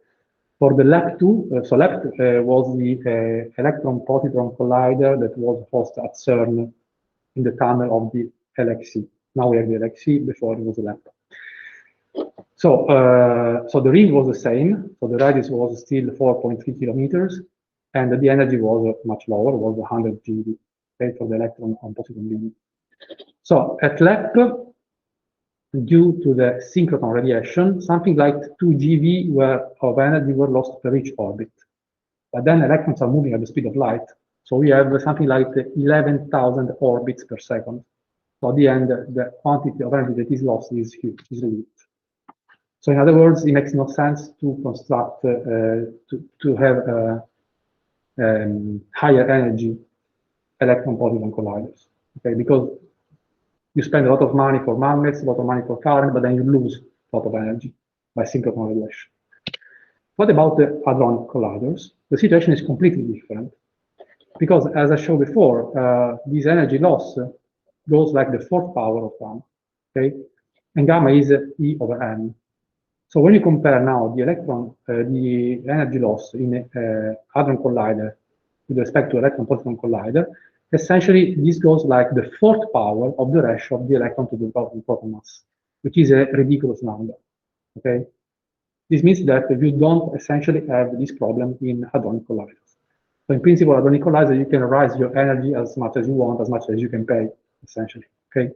[SPEAKER 1] For the LEP2, so LEP was the electron-positron collider that was hosted at CERN in the tunnel of the LXC. Now we have the LXC, before it was a lamp. So, so the ring was the same. So the radius was still 4.3 kilometers, and the energy was much lower, was 100 GeV, okay, for the electron on positron limit. So at LEP, due to the synchrotron radiation, something like 2 GeV of energy were lost per each orbit. But then electrons are moving at the speed of light, so we have something like 11,000 orbits per second. So at the end, the quantity of energy that is lost is huge, is really huge. So in other words, it makes no sense to construct, to have higher energy electron-positron colliders, okay? Because you spend a lot of money for magnets, a lot of money for current, but then you lose a lot of energy by synchrotron radiation. What about the hadronic colliders? The situation is completely different, because as I showed before, this energy loss goes like the fourth power of gamma, okay? And gamma is E over m. So when you compare now the electron, the energy loss in a hadron collider with respect to electron-positron collider, essentially this goes like the fourth power of the ratio of the electron to the proton mass, which is a ridiculous number, okay? This means that you don't essentially have this problem in hadronic colliders. So in principle, hadronic collider, you can raise your energy as much as you want, as much as you can pay, essentially, okay?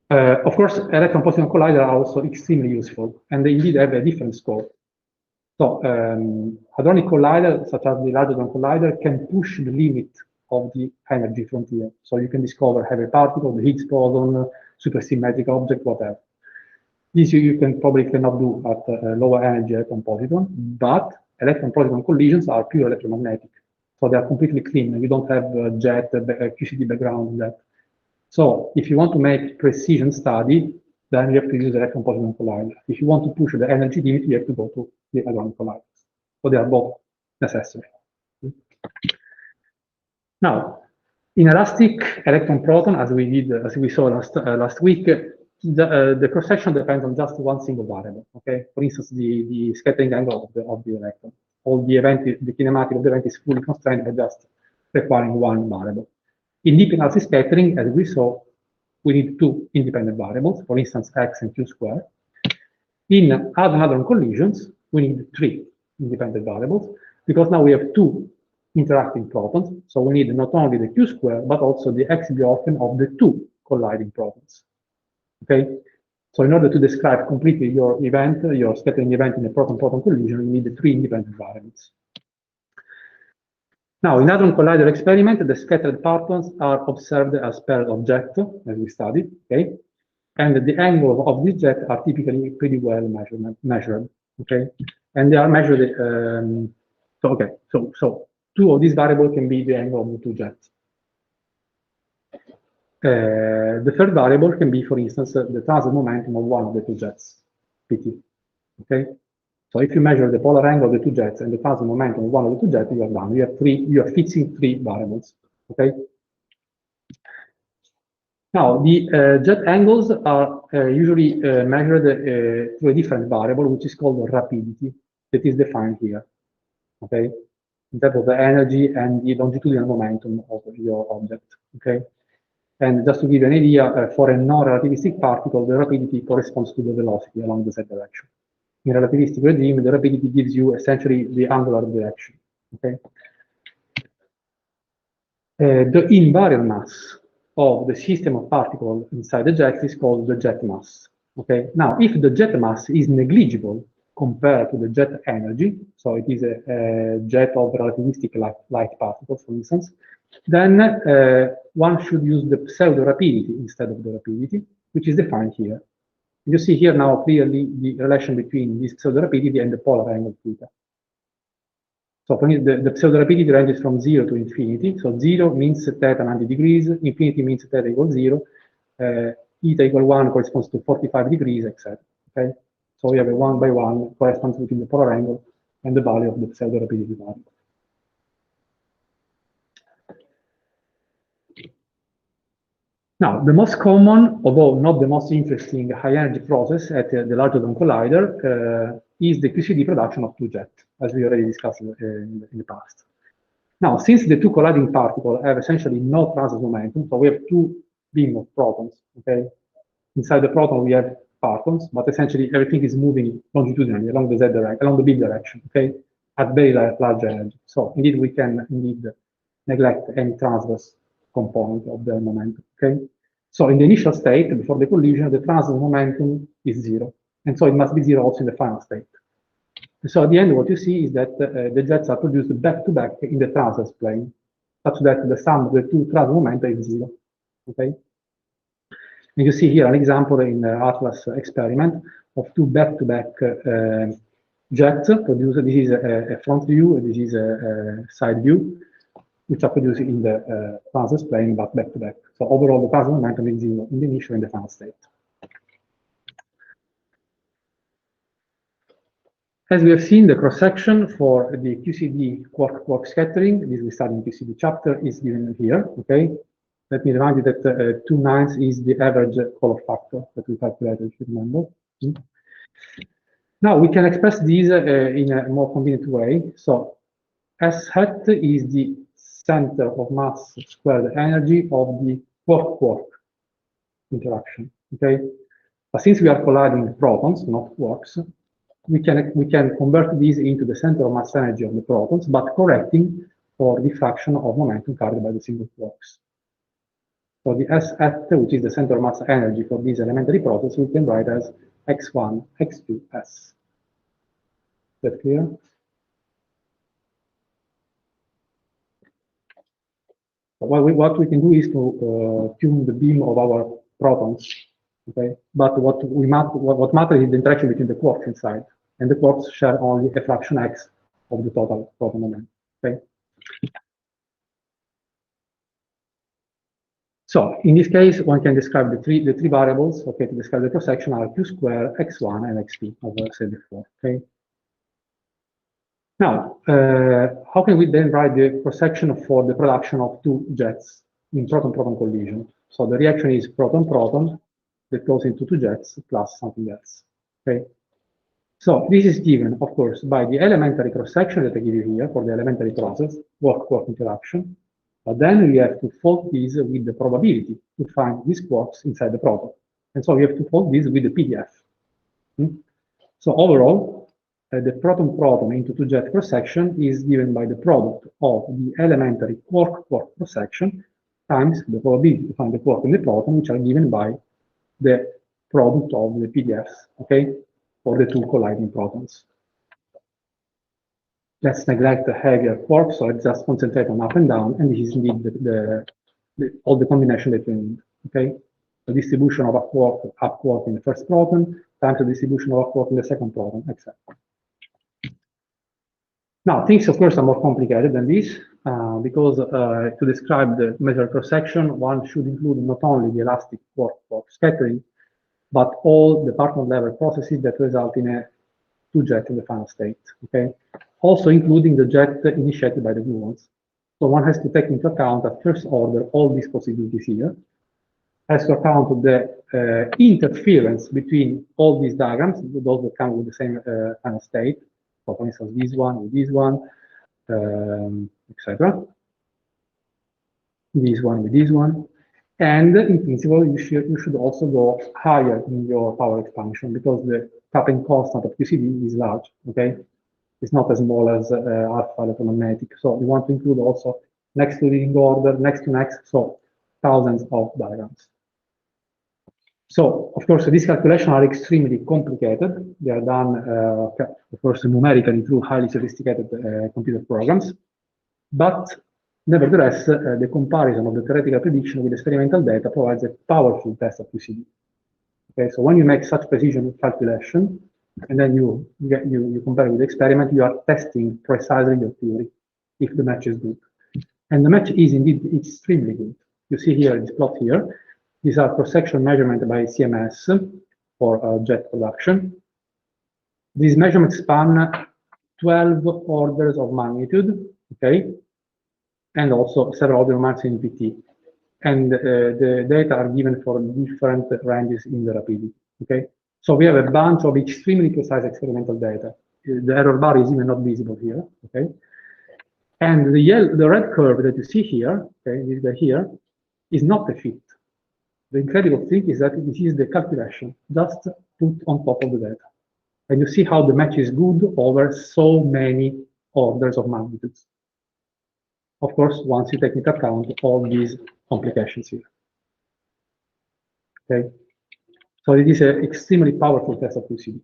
[SPEAKER 1] Of course, electron-positron colliders are also extremely useful, and they indeed have a different scope. So, hadronic collider, such as the Large Hadron Collider, can push the limit of the energy frontier. So you can discover heavy particles, the Higgs boson, supersymmetric object, whatever. This you cannot do at lower energy electron-positron, but electron-positron collisions are pure electromagnetic. So they are completely clean. You don't have jet, QCD background in that. So if you want to make precision study, then you have to use electron-positron collider. If you want to push the energy limit, you have to go to the hadronic colliders. So they are both necessary. Now, in elastic electron-proton, as we saw last week, the cross-section depends on just one single variable. Okay, for instance, the scattering angle of the electron. All the kinematic of the event is fully constrained by just requiring one variable. In deep energy scattering, as we saw, we need two independent variables, for instance, x and q squared. In hadron collisions, we need three independent variables, because now we have two interacting protons, so we need not only the q squared, but also the x Bjorken of the two colliding protons. Okay, so in order to describe completely your event, your scattering event in a proton-proton collision, you need the three independent variables. Now, in hadron collider experiment, the scattered partons are observed as pairs of jets, as we studied, okay? And the angles of these jets are typically pretty well measured, okay? And they are measured, so two of these variables can be the angle of the two jets. The third variable can be, for instance, the transit momentum of one of the two jets, PT, okay? So if you measure the polar angle of the two jets and the transit momentum of one of the two jets, you are done. You are fixing three variables, okay? Now, the jet angles are usually measured through a different variable, which is called rapidity, that is defined here, okay? In terms of the energy and the longitudinal momentum of your object, okay? And just to give you an idea, for a non-relativistic particle, the rapidity corresponds to the velocity along the z direction. In a relativistic regime, the rapidity gives you essentially the angular direction, okay? The invariant mass of the system of particles inside the jet is called the jet mass, okay? Now, if the jet mass is negligible compared to the jet energy, so it is a jet of relativistic light particles, for instance, then one should use the pseudo-rapidity instead of the rapidity, which is defined here. You see here now clearly the relation between this pseudo-rapidity and the polar angle theta. So for the pseudo-rapidity ranges from 0 to infinity. So 0 means theta 90 degrees, infinity means theta equals 0, eta equal 1 corresponds to 45 degrees, etc. Okay? So we have a 1 by 1 correspondence between the polar angle and the value of the pseudo-rapidity variable. Now, the most common, although not the most interesting, high-energy process at the Large Hadron Collider is the QCD production of two jets, as we already discussed in the past. Now, since the two colliding particles have essentially no transverse momentum, so we have two beams of protons, okay? Inside the proton, we have partons, but essentially everything is moving longitudinally along the z direction, along the b direction, okay? At very large energy. So indeed, we can indeed neglect any transverse component of the momentum, okay? So in the initial state, before the collision, the transverse momentum is zero. And so it must be zero also in the final state. So at the end, what you see is that the jets are produced back-to-back in the transverse plane, such that the sum of the two transverse momenta is zero, okay? And you see here an example in the Atlas experiment of two back-to-back jets produced. This is a front view, and this is a side view, which are produced in the transverse plane, but back-to-back. So overall, the transverse momentum is zero in the initial and the final state. As we have seen, the cross-section for the QCD quark-quark scattering, this we studied in QCD chapter, is given here, okay? Let me remind you that 2/9 is the average color factor that we calculated, if you remember. Now, we can express these in a more convenient way. So, S hat is the center of mass squared energy of the quark-quark interaction, okay? But since we are colliding protons, not quarks, we can convert these into the center of mass energy of the protons, but correcting for the fraction of momentum carried by the single quarks. So the S hat, which is the center of mass energy for these elementary processes, we can write as x1, x2, s. Is that clear? What we can do is to tune the beam of our protons, okay? But what matters is the interaction between the quarks inside, and the quarks share only a fraction x of the total proton momentum, okay? So in this case, one can describe the three variables, okay, to describe the cross-section are q squared, x1, and x2, as I said before, okay? Now, how can we then write the cross-section for the production of two jets in proton-proton collision? So the reaction is proton-proton that goes into two jets plus something else, okay? So this is given, of course, by the elementary cross-section that I give you here for the elementary process, quark-quark interaction. But then we have to fold these with the probability to find these quarks inside the proton. And so we have to fold these with the PDF. So overall, the proton-proton into two-jet cross-section is given by the product of the elementary quark-quark cross-section times the probability to find the quark in the proton, which are given by the product of the PDFs, okay, for the two colliding protons. Let's neglect the heavier quark, so let's just concentrate on up and down, and this is indeed all the combination that we need, okay? The distribution of a quark, up quark in the first proton, times the distribution of a quark in the second proton, etc. Now, things, of course, are more complicated than this, because to describe the measured cross-section, one should include not only the elastic quark-quark scattering, but all the partner-level processes that result in a two-jet in the final state, okay? Also including the jet initiated by the gluons. So one has to take into account at first order all these possibilities here, has to account the interference between all these diagrams, those that come with the same final state. So for instance, this one with this one, etc. This one with this one. And in principle, you should also go higher in your power expansion because the coupling constant of QCD is large, okay? It's not as small as alpha electromagnetic. So we want to include also next to leading order, next to next, so thousands of diagrams. So, of course, these calculations are extremely complicated. They are done, of course, numerically through highly sophisticated computer programs. But nevertheless, the comparison of the theoretical prediction with experimental data provides a powerful test of QCD. Okay, so when you make such precision calculation, and then you compare with the experiment, you are testing precisely your theory if the match is good. And the match is indeed extremely good. You see here this plot here. These are cross-section measurements by CMS for jet production. These measurements span 12 orders of magnitude, okay, and also several other marks in PT. And the data are given for different ranges in the rapidity, okay? So we have a bunch of extremely precise experimental data. The error bar is even not visible here, okay? And the red curve that you see here, okay, this guy here, is not a fit. The incredible thing is that this is the calculation just put on top of the data. And you see how the match is good over so many orders of magnitudes. Of course, once you take into account all these complications here. Okay, so it is an extremely powerful test of QCD.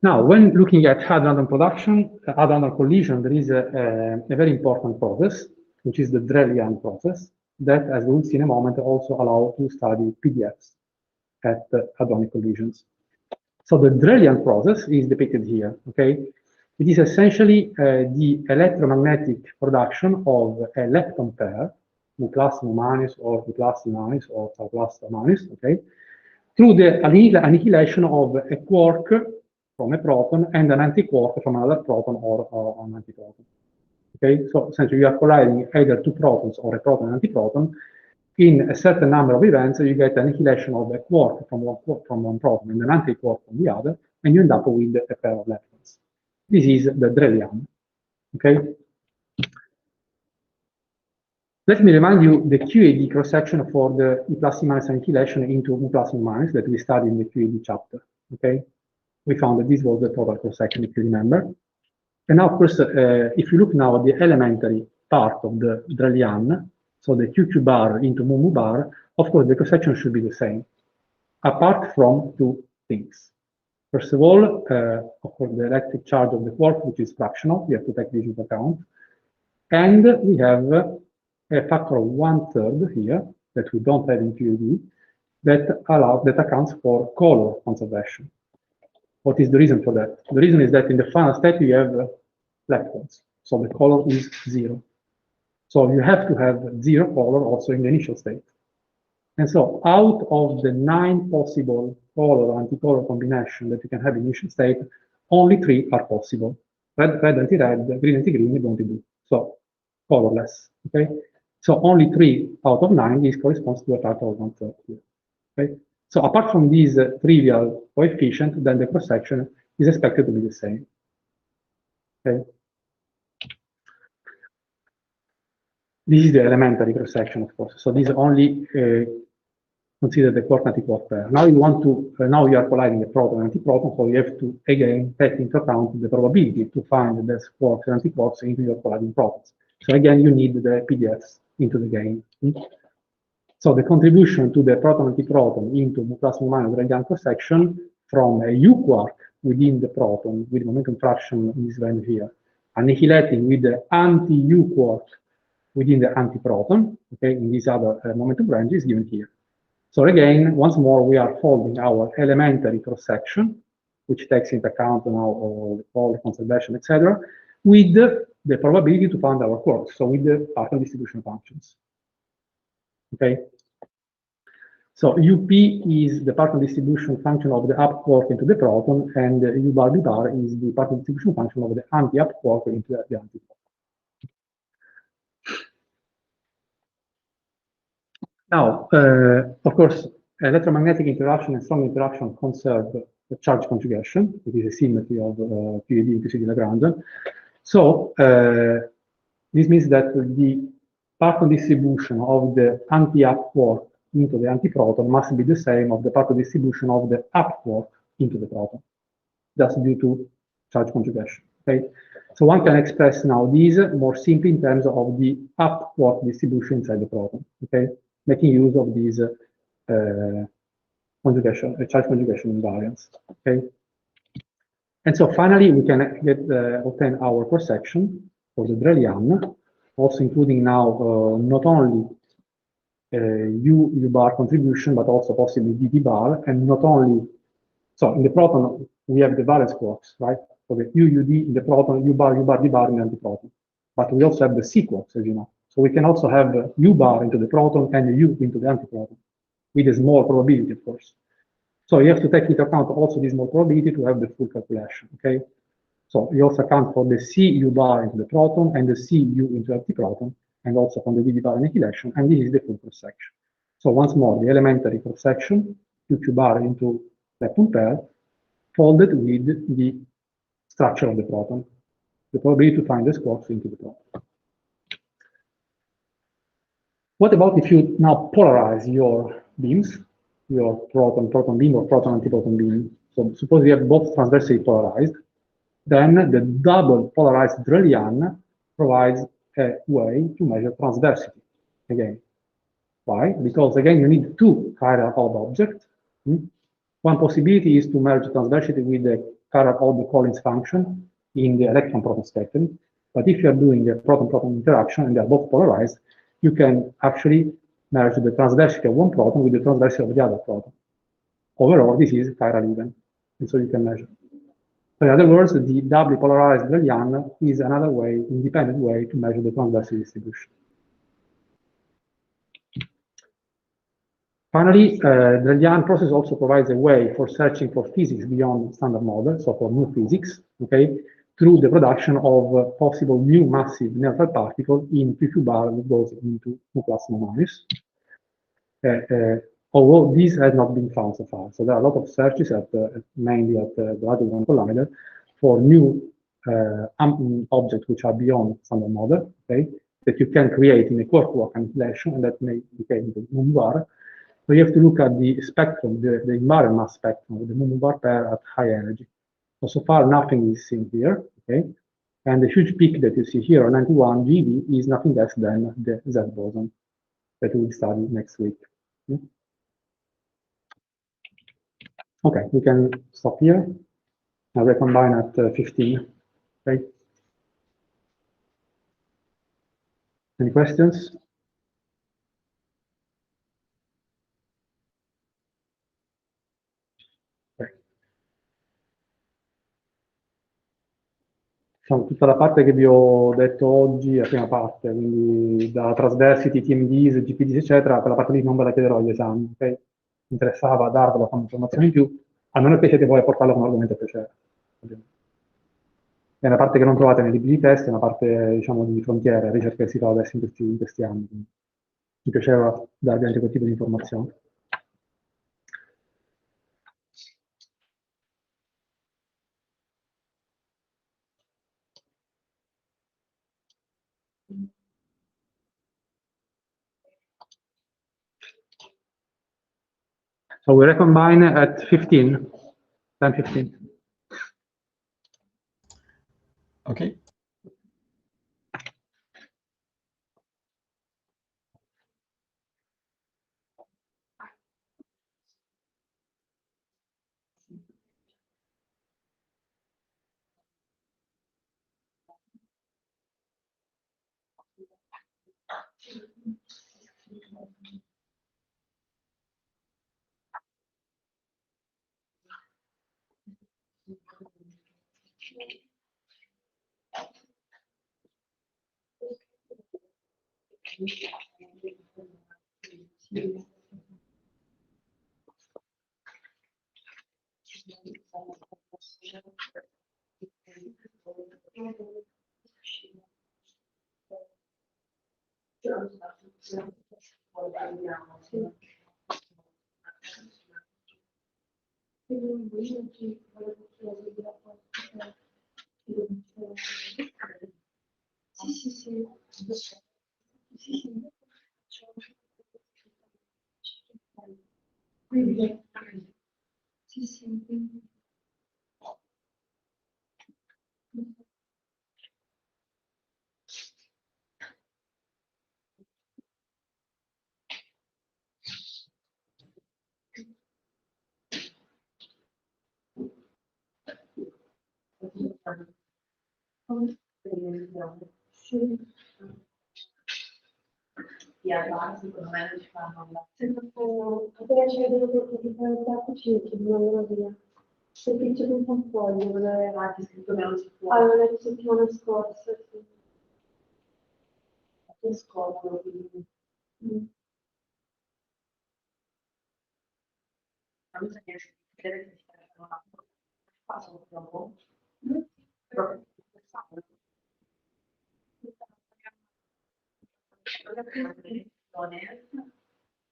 [SPEAKER 1] Now, when looking at hadron production, hadron collision, there is a very important process, which is the Drell-Yan process, that, as we will see in a moment, also allows to study PDFs at hadronic collisions. So the Drell-Yan process is depicted here, okay? It is essentially the electromagnetic production of a lepton pair, mu plus mu minus or mu plus minus or tau plus tau minus, okay? Through the annihilation of a quark from a proton and an antiquark from another proton or an antiproton. Okay, so essentially you are colliding either two protons or a proton and antiproton. In a certain number of events, you get annihilation of a quark from one proton and an antiquark from the other, and you end up with a pair of leptons. This is the Drell-Yan. Okay. Let me remind you the QAD cross-section for the E plus E minus annihilation into mu plus mu minus that we studied in the QAD chapter. Okay. We found that this was the total cross-section, if you remember. And now, of course, if you look now at the elementary part of the Drell-Yan, so the QQ bar into mu mu bar, of course, the cross-section should be the same, apart from two things. First of all, of course, the electric charge of the quark, which is fractional, we have to take this into account. And we have a factor of 1/3 here that we don't have in QED that accounts for color conservation. What is the reason for that? The reason is that in the final state you have leptons, so the color is 0. So you have to have 0 color also in the initial state. And so out of the 9 possible color anti-color combination that you can have in initial state, only 3 are possible. Red, anti-red, green, anti-green, you don't do. So colorless. Okay. So only 3 out of 9 is corresponds to a factor of 1/3 here. Okay. So apart from these trivial coefficient, then the cross-section is expected to be the same. Okay. This is the elementary cross-section, of course. So this only consider the quark antiquark pair. Now you want to now you are colliding a proton and antiproton, so you have to again take into account the probability to find the quarks and antiquarks into your colliding protons. So again, you need the PDFs into the game. So the contribution to the proton-antiproton into mu plus mu minus Drell-Yan cross-section from a U quark within the proton with momentum fraction in this range here, annihilating with the anti-U quark within the antiproton, okay, in this other momentum range is given here. So again, once more, we are folding our elementary cross-section, which takes into account now all the conservation, etc., with the probability to find our quarks, so with the partial distribution functions. Okay, so UP is the partial distribution function of the up quark into the proton, and U bar B bar is the partial distribution function of the anti-up quark into the antiproton. Now, of course, electromagnetic interaction and strong interaction conserve the charge conjugation. It is a symmetry of QED into QCD Lagrange. So this means that the partial distribution of the anti-up quark into the antiproton must be the same of the partial distribution of the up quark into the proton, just due to charge conjugation. Okay, so one can express now these more simply in terms of the up quark distribution inside the proton. Okay, making use of these conjugation, charge conjugation invariants. Okay, and so finally we can obtain our cross-section for the Drell-Yan, also including now not only U bar contribution, but also possibly DD bar, and not only, so in the proton we have the valence quarks, right? So the UUD in the proton, U bar, D bar in the antiproton. But we also have the C quarks, as you know. So we can also have U bar into the proton and U into the antiproton, with a small probability, of course. So you have to take into account also this small probability to have the full calculation, okay? So you also account for the CU bar into the proton and the CU into the antiproton, and also from the DD bar annihilation, and this is the full cross-section. So once more, the elementary cross-section, QQ bar into lepton pair, folded with the structure of the proton. the probability to find the squats into the problem. What about if you now polarize your beams, your proton beam or proton antiproton beam? So suppose you have both transversely polarized, then the double polarized Drell-Yan provides a way to measure transversity again. Why? Because again, you need two chiral Hall objects. One possibility is to merge transversity with the chiral Hall Collins function in the electron-proton spectrum. But if you are doing a proton-proton interaction and they are both polarized, you can actually merge the transversity of one proton with the transversity of the other proton. Overall, this is chiral even, and so you can measure. So in other words, the doubly polarized Drell-Yan is another way, independent way to measure the transversity distribution. Finally, the Drell-Yan process also provides a way for searching for physics beyond standard model, so for new physics, okay, through the production of possible new massive neutral particle in QQ bar that goes into Q plus minus. Although this has not been found so far. So there are a lot of searches mainly at the Hadron Collider for new objects which are beyond standard model, okay, that you can create in a quark-quark annihilation, and that may become the Mumu bar. So you have to look at the spectrum, the invariant mass spectrum of the Mumu bar pair at high energy. So far, nothing is seen here, okay? And the huge peak that you see here on 91 GeV is nothing less than the Z boson that we will study next week. Okay, we can stop here. I'll recombine at 15. Okay. Any questions? Okay. Diciamo, tutta la parte che vi ho detto oggi è la prima parte, quindi da transversity, TMDs, GPDs, eccetera, per la parte lì non ve la chiederò agli esami, ok? Mi interessava darvela come informazione in più, a meno che siete voi a portarla come argomento a piacere. È una parte che non trovate nei libri di test, è una parte, diciamo, di frontiera, ricerca che si fa adesso in questi anni. Quindi mi piaceva darvi anche quel tipo di informazioni. So we recombine at 15, 10:15.
[SPEAKER 2] Okay.
[SPEAKER 3] Secondo me non ci fanno appena c'è delle cucine che vengono via. Perché c'è un foglio, non avevate scritto che non si può. Allora, la settimana scorsa, sì. Che scomodo, quindi. A me sa che deve essere una cosa dopo. Però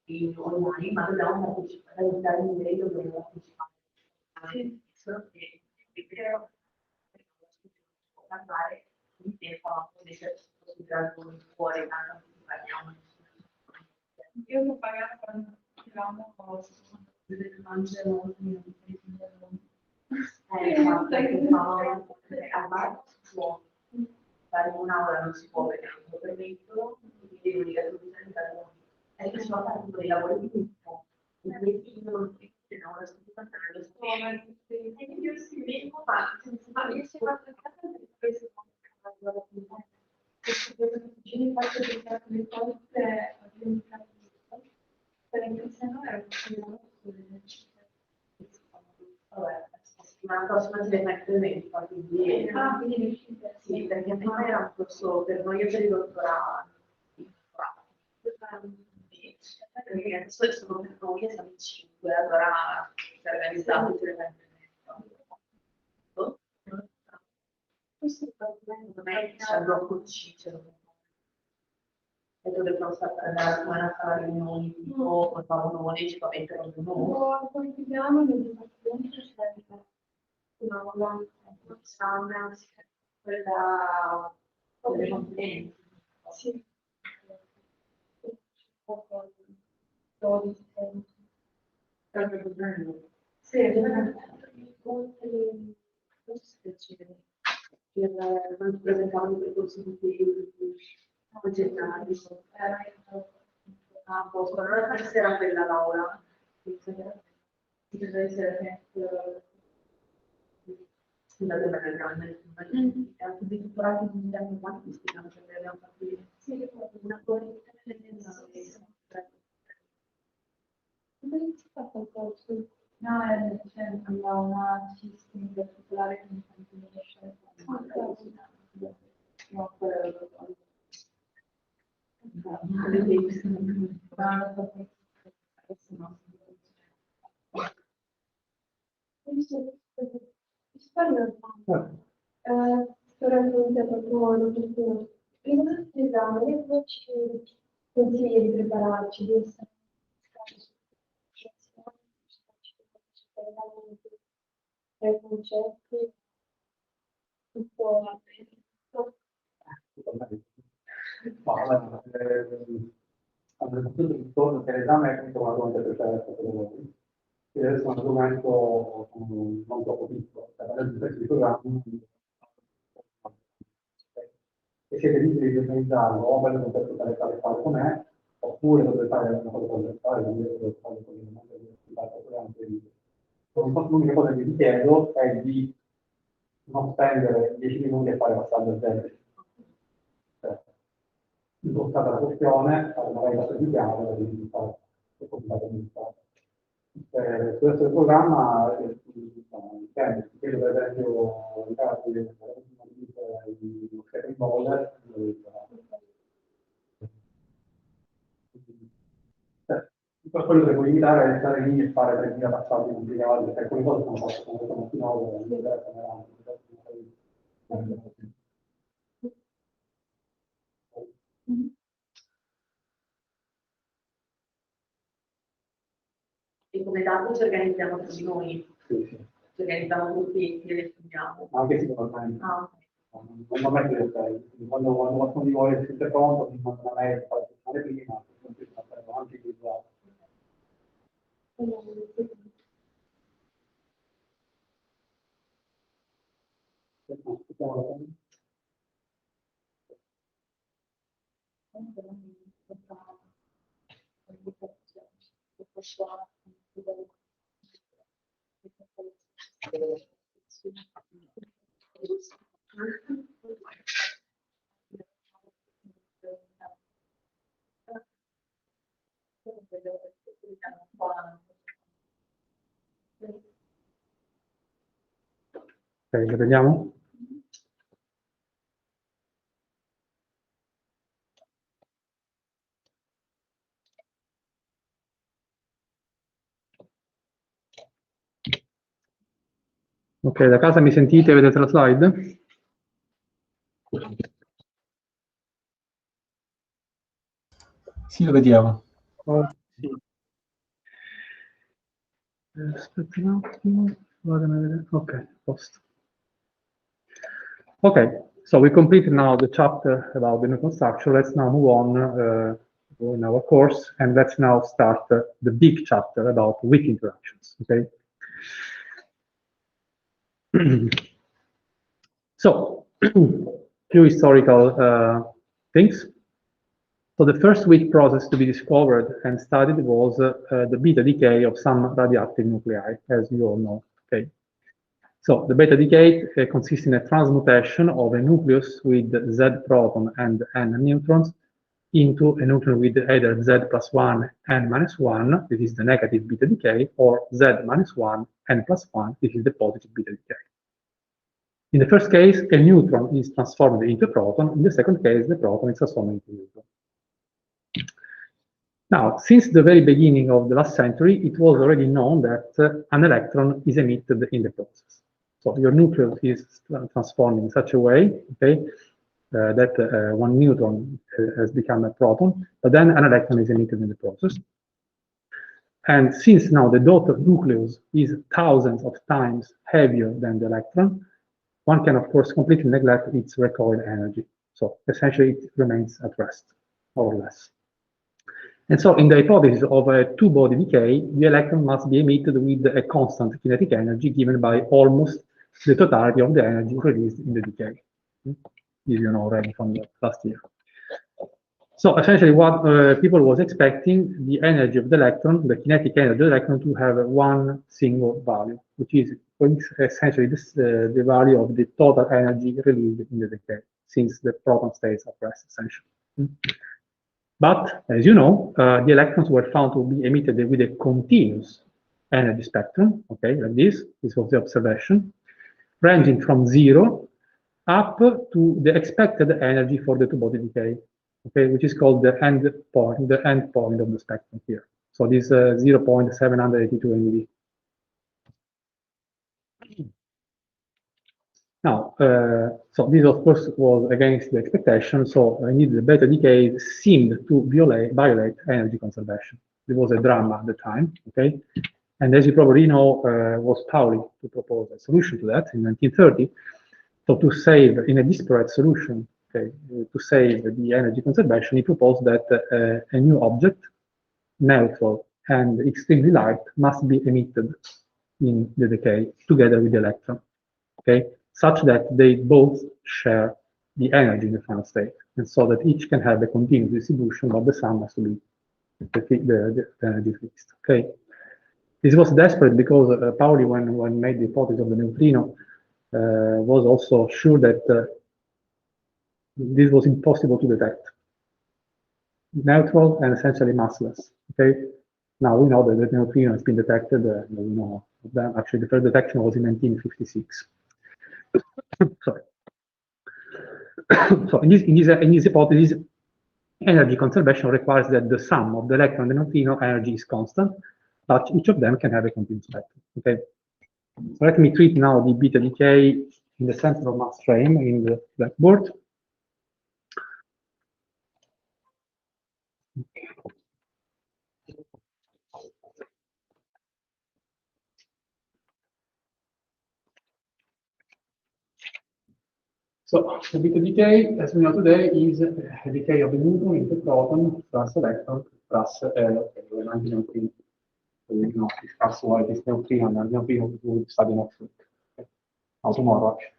[SPEAKER 3] in online, ma dobbiamo partecipare a un livello dove partecipare. Solo che fuori, parliamo. Io l'ho pagato quando eravamo delle mance enormi, a bar si può fare un'aula, non si può perché non lo permettono, quindi l'unica soluzione è che si va a fare dei lavori di gruppo. Quindi non si può una settimana nello stesso. E io si vedo, ma io si va a casa e preso ci faccio pensare le cose per impressionare vabbè, la settimana prossima si deve mettere dentro, quindi sì, perché prima era un corso per noi e per i dottorati. Perché adesso sono per noi e siamo in 5, allora si è organizzato per non è che c'è il blocco C, e dove sono stata andare a fare riunioni tipo col Paolone, ci paventano di nuovo. Come si chiama nel dipartimento? No, non quella delle competenze. Sì. Sì, per presentare un percorso di progettare. Ah, posso, allora questa era quella Laura. Ci deve essere scusate per il grande, anche dei tutorati di anni quanti spiegano che abbiamo fatto una corretta tendenza. Come si fa quel corso? No, c'è una sistema particolare che mi fa conoscere. No, quello prima dell'esame cosa ci consigli di prepararci, di essere ai concetti, un po'
[SPEAKER 1] allora, il ritorno che l'esame è comunque una domanda preferita per voi. Quindi adesso è un argomento non troppo piccolo, per la legge di programmi e siete liberi di organizzarlo o per poter fare com'è, oppure dovete fare una cosa trasversale, quindi dovete fare l'unica cosa che vi chiedo è di non spendere 10 minuti a fare passaggio al tempo. Impostata la questione, fare magari la presentazione e risultato. Questo è il programma, chiedo per esempio i casi di sharing boiler, per quello che puoi evitare è stare lì e fare 3.000 passaggi complicati, perché alcune cose sono fatte con questo mattino, non interessano avanti.
[SPEAKER 3] E come dato ci organizziamo tutti noi.
[SPEAKER 1] Sì, sì.
[SPEAKER 3] Ci organizziamo tutti e le studiamo.
[SPEAKER 1] Anche sicuramente.
[SPEAKER 3] Ah,
[SPEAKER 1] non è che quando qualcuno di voi si sente pronto, mi manda una mail per fare settimane prima, anche qui già. Ok, lo vediamo? Ok, da casa mi sentite? Vedete la slide?
[SPEAKER 2] Sì, lo vediamo.
[SPEAKER 1] Oh, sì. Aspetta un attimo, vado a vedere. Ok, posto. Ok, So we completed now the chapter about the neutron structure. Let's now move on in our course, and let's now start the big chapter about weak interactions. Okay. So, few historical things. So the first weak process to be discovered and studied was the beta decay of some radioactive nuclei, as you all know. Okay. So the beta decay consists in a transmutation of a nucleus with Z proton and N neutrons into a nucleus with either Z plus 1, N minus 1, this is the negative beta decay, or Z minus 1, N plus 1, this is the positive beta decay. In the first case, a neutron is transformed into a proton. In the second case, the proton is transformed into a neutron. Now, since the very beginning of the last century, it was already known that an electron is emitted in the process. So your nucleus is transformed in such a way, okay, that one neutron has become a proton, but then an electron is emitted in the process. And since now the daughter nucleus is thousands of times heavier than the electron, one can, of course, completely neglect its recoil energy. So essentially, it remains at rest, more or less. And so in the hypothesis of a two-body decay, the electron must be emitted with a constant kinetic energy given by almost the totality of the energy released in the decay. You know already from the last year. So essentially what people was expecting, the energy of the electron, the kinetic energy of the electron to have one single value, which is essentially this, the value of the total energy released in the decay, since the proton stays at rest, essentially. But, as you know, the electrons were found to be emitted with a continuous energy spectrum, okay, like this. This was the observation, ranging from 0 up to the expected energy for the two-body decay, okay, which is called the end point of the spectrum here. So this 0.782 MeV. Now, so this of course was against the expectation. So indeed the beta decay seemed to violate energy conservation. It was a drama at the time, okay? And as you probably know, was Pauli to propose a solution to that in 1930. So to save in a disparate solution, okay, to save the energy conservation, he proposed that a new object, neutral and extremely light, must be emitted in the decay together with the electron, okay, such that they both share the energy in the final state, and so that each can have a continuous distribution, but the sum has to be the energy fixed, okay. This was desperate because Pauli, when made the hypothesis of the neutrino, was also sure that this was impossible to detect. Neutral and essentially massless. Okay. Now we know that the neutrino has been detected. We know that actually the first detection was in 1956. Sorry. So in this hypothesis, energy conservation requires that the sum of the electron and the neutrino energy is constant, but each of them can have a continuous spectrum. Okay. So let me treat now the beta decay in the center of mass frame in the blackboard. So the beta decay, as we know today, is a decay of the neutron into proton plus electron plus antineutrino. So we know discuss why this neutrino and neutrino we will study next week. Okay. Or tomorrow actually.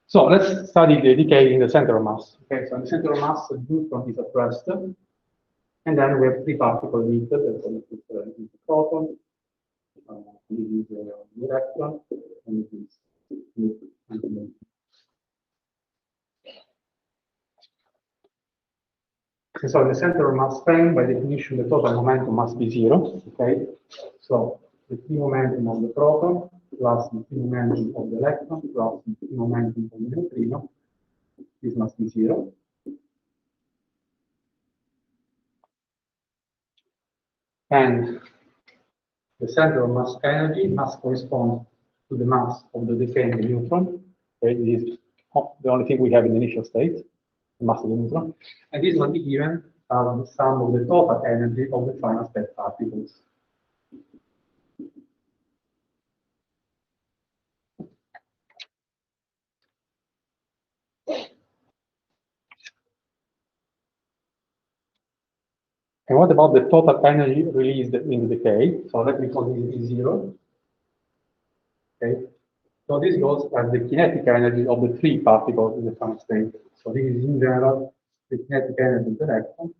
[SPEAKER 1] So let's study the decay in the center of mass. Okay, so in the center of mass, the neutron is at rest, and then we have three particles emitted. This is the proton, this is the electron, and this is antineutrino. So in the center of mass frame, by definition, the total momentum must be 0. Okay, so the free momentum of the proton plus the free momentum of the electron plus the free momentum of the neutrino, this must be 0. And the center of mass energy must correspond to the mass of the decaying neutron. Okay, this is the only thing we have in the initial state, the mass of the neutron. And this must be given as the sum of the total energy of the final state particles. And what about the total energy released in the decay? So let me call this E0. Okay. So this goes as the kinetic energy of the three particles in the final state. So this is in general the kinetic energy of the electron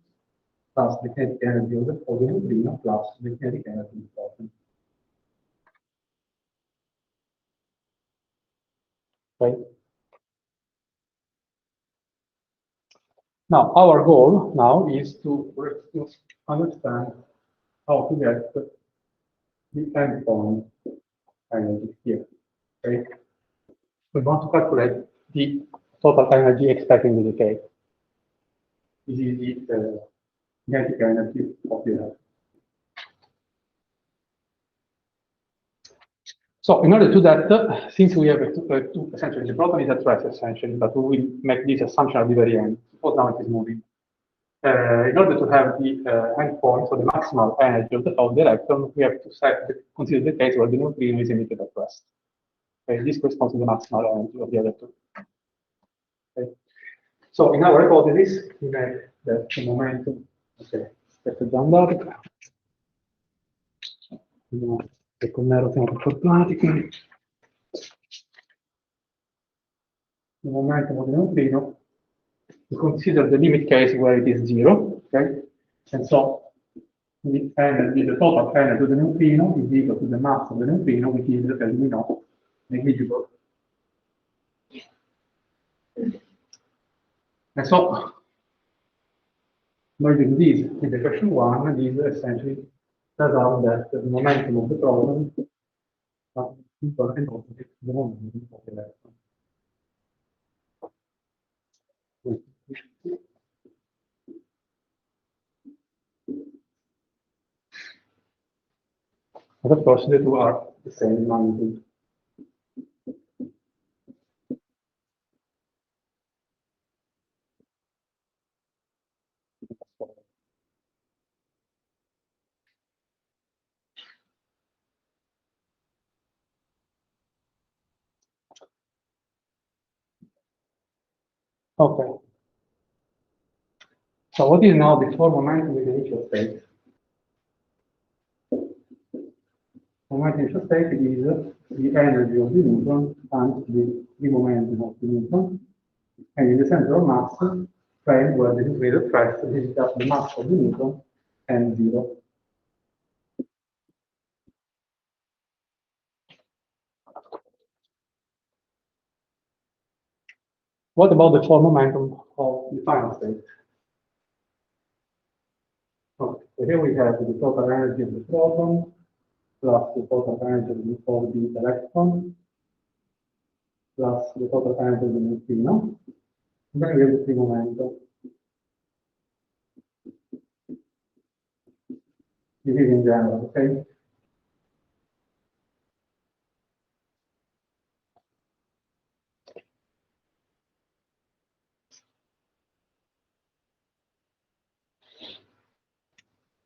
[SPEAKER 1] plus the kinetic energy of the neutrino plus the kinetic energy of the proton. Okay. Now, our goal now is to understand how to get the endpoint energy here. Okay. We want to calculate the total energy expected in the decay. This is the kinetic energy of the electron. So in order to do that, since we have essentially the proton is at rest essentially, but we will make this assumption at the very end. Suppose now it is moving. In order to have the endpoint, so the maximal energy of the electron, we have to consider the case where the neutrino is emitted at rest. Okay, this corresponds to the maximal energy of the electron. Okay. So in our hypothesis, we make that the momentum. Okay, aspetta già andato. E con nero siamo più fortunati. The momentum of the neutrino, we consider the limit case where it is 0, okay? And so the energy, the total energy of the neutrino is equal to the mass of the neutrino, which is, as we know, negligible. And so, merging these in the question 1, this essentially tells us that the momentum of the proton is equal and opposite to the momentum of the electron. But of course, the two are the same magnitude. Okay. So what is now the form momentum in the initial state? Momentum initial state is the energy of the neutron times the momentum of the neutron. And in the center of mass, frame where the neutrino is pressed, this is just the mass of the neutron and 0. What about the form momentum of the final state? Okay, so here we have the total energy of the proton plus the total energy of the electron plus the total energy of the neutrino. And then we have the free momentum. This is in general, okay?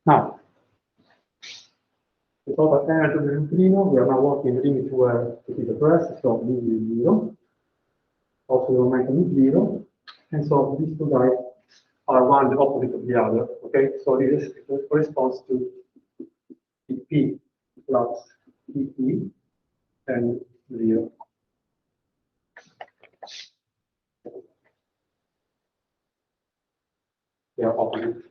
[SPEAKER 1] Now, the total energy of the neutrino, we are now working the limit where it is at rest, so this is 0. Also, the momentum is 0. And so these two guys are one the opposite of the other. Okay, so this corresponds to P plus P and 0. They are opposite.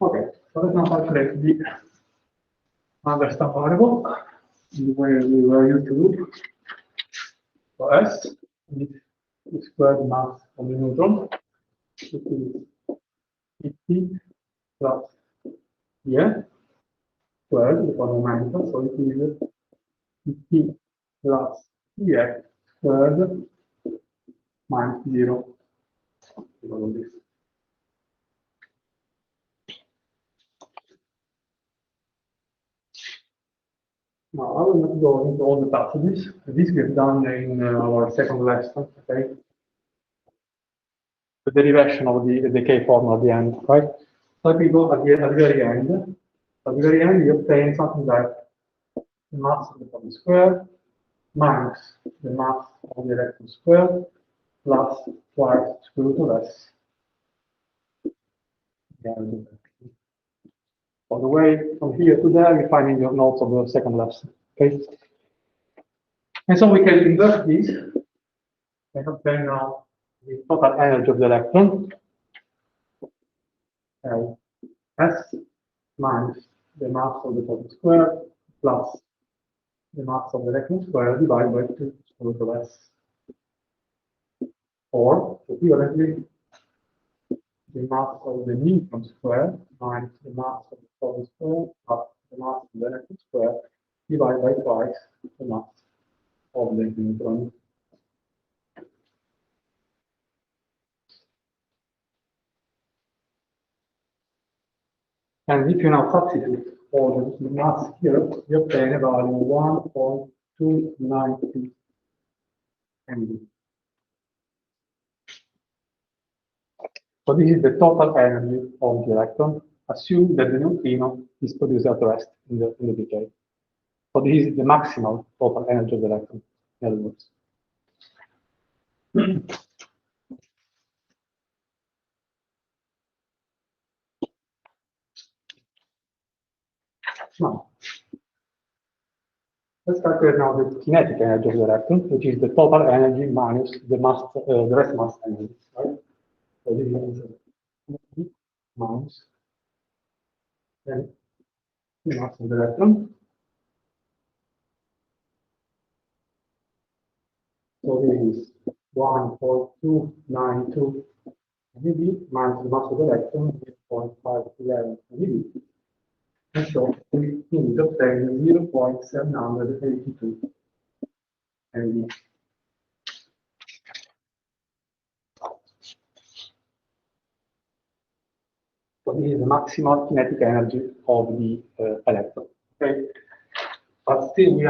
[SPEAKER 1] Okay, so let's now calculate the understand variable the way we were used to do. So S is the squared mass of the neutron, which is P plus squared for momentum, so it is P plus squared minus 0 because of this. Now, I will not go into all the passages. This we have done in our second lesson, okay? The derivation of the decay formula at the end, right? So if we go at the very end, at the very end, we obtain something like the mass of the proton squared minus the mass of the electron squared plus twice square root of s. On the way from here to there, you find in your notes of the second lesson. Okay. And so we can invert this and obtain now the total energy of the electron. S minus the mass of the total square plus the mass of the electron square divided by 2 square root of s. Or, equivalently, the mass of the neutron square minus the mass of the proton square plus the mass of the electron square divided by twice the mass of the neutron. And if you now substitute all the mass here, you obtain a value of 1.292 MeV. So this is the total energy of the electron. Assume that the neutrino is produced at rest in the decay. So this is the maximal total energy of the electron, in other words. Now, let's calculate now the kinetic energy of the electron, which is the total energy minus the mass, the rest mass energy, right? So this is minus then the mass of the electron. So this is 1.292 MeV minus the mass of the electron, 0.511 MeV. And so we need to obtain 0.782 MeV. So this is the maximal kinetic energy of the electron. Okay, but still we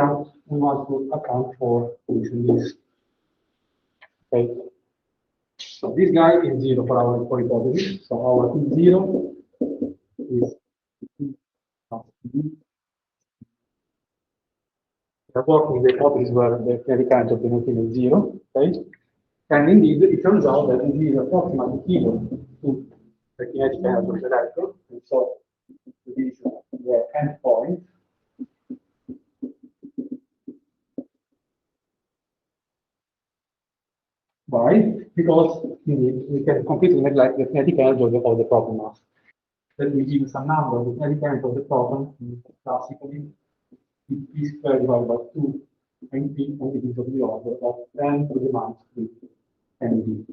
[SPEAKER 1] want to account for this and this. Okay, so this guy is 0 for our hypothesis. So our E0 is we're working with the hypothesis where the kinetic energy of the neutrino is 0. Okay, and indeed it turns out that it is approximately equal to the kinetic energy of the electron. And so this is the end point. Why? Because we can completely neglect the kinetic energy of the proton mass. Let me give you some number. The kinetic energy of the proton classically is p squared divided by 2 and p, and it is of the order of 10 to the minus 3 MeV.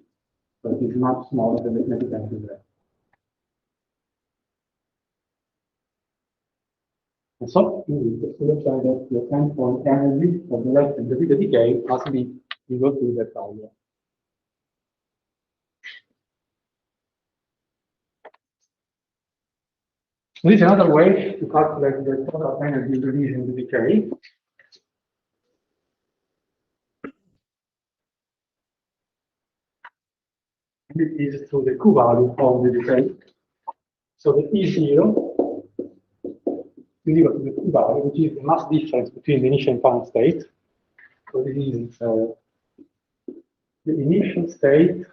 [SPEAKER 1] So it is much smaller than the kinetic energy there. And so, indeed, the solution that the endpoint energy of the electron in the decay must be equal to that value. There is another way to calculate the total energy released in the decay. And it is through the Q value of the decay. So the E0 is equal to the Q value, which is the mass difference between the initial and final state. So this is the initial state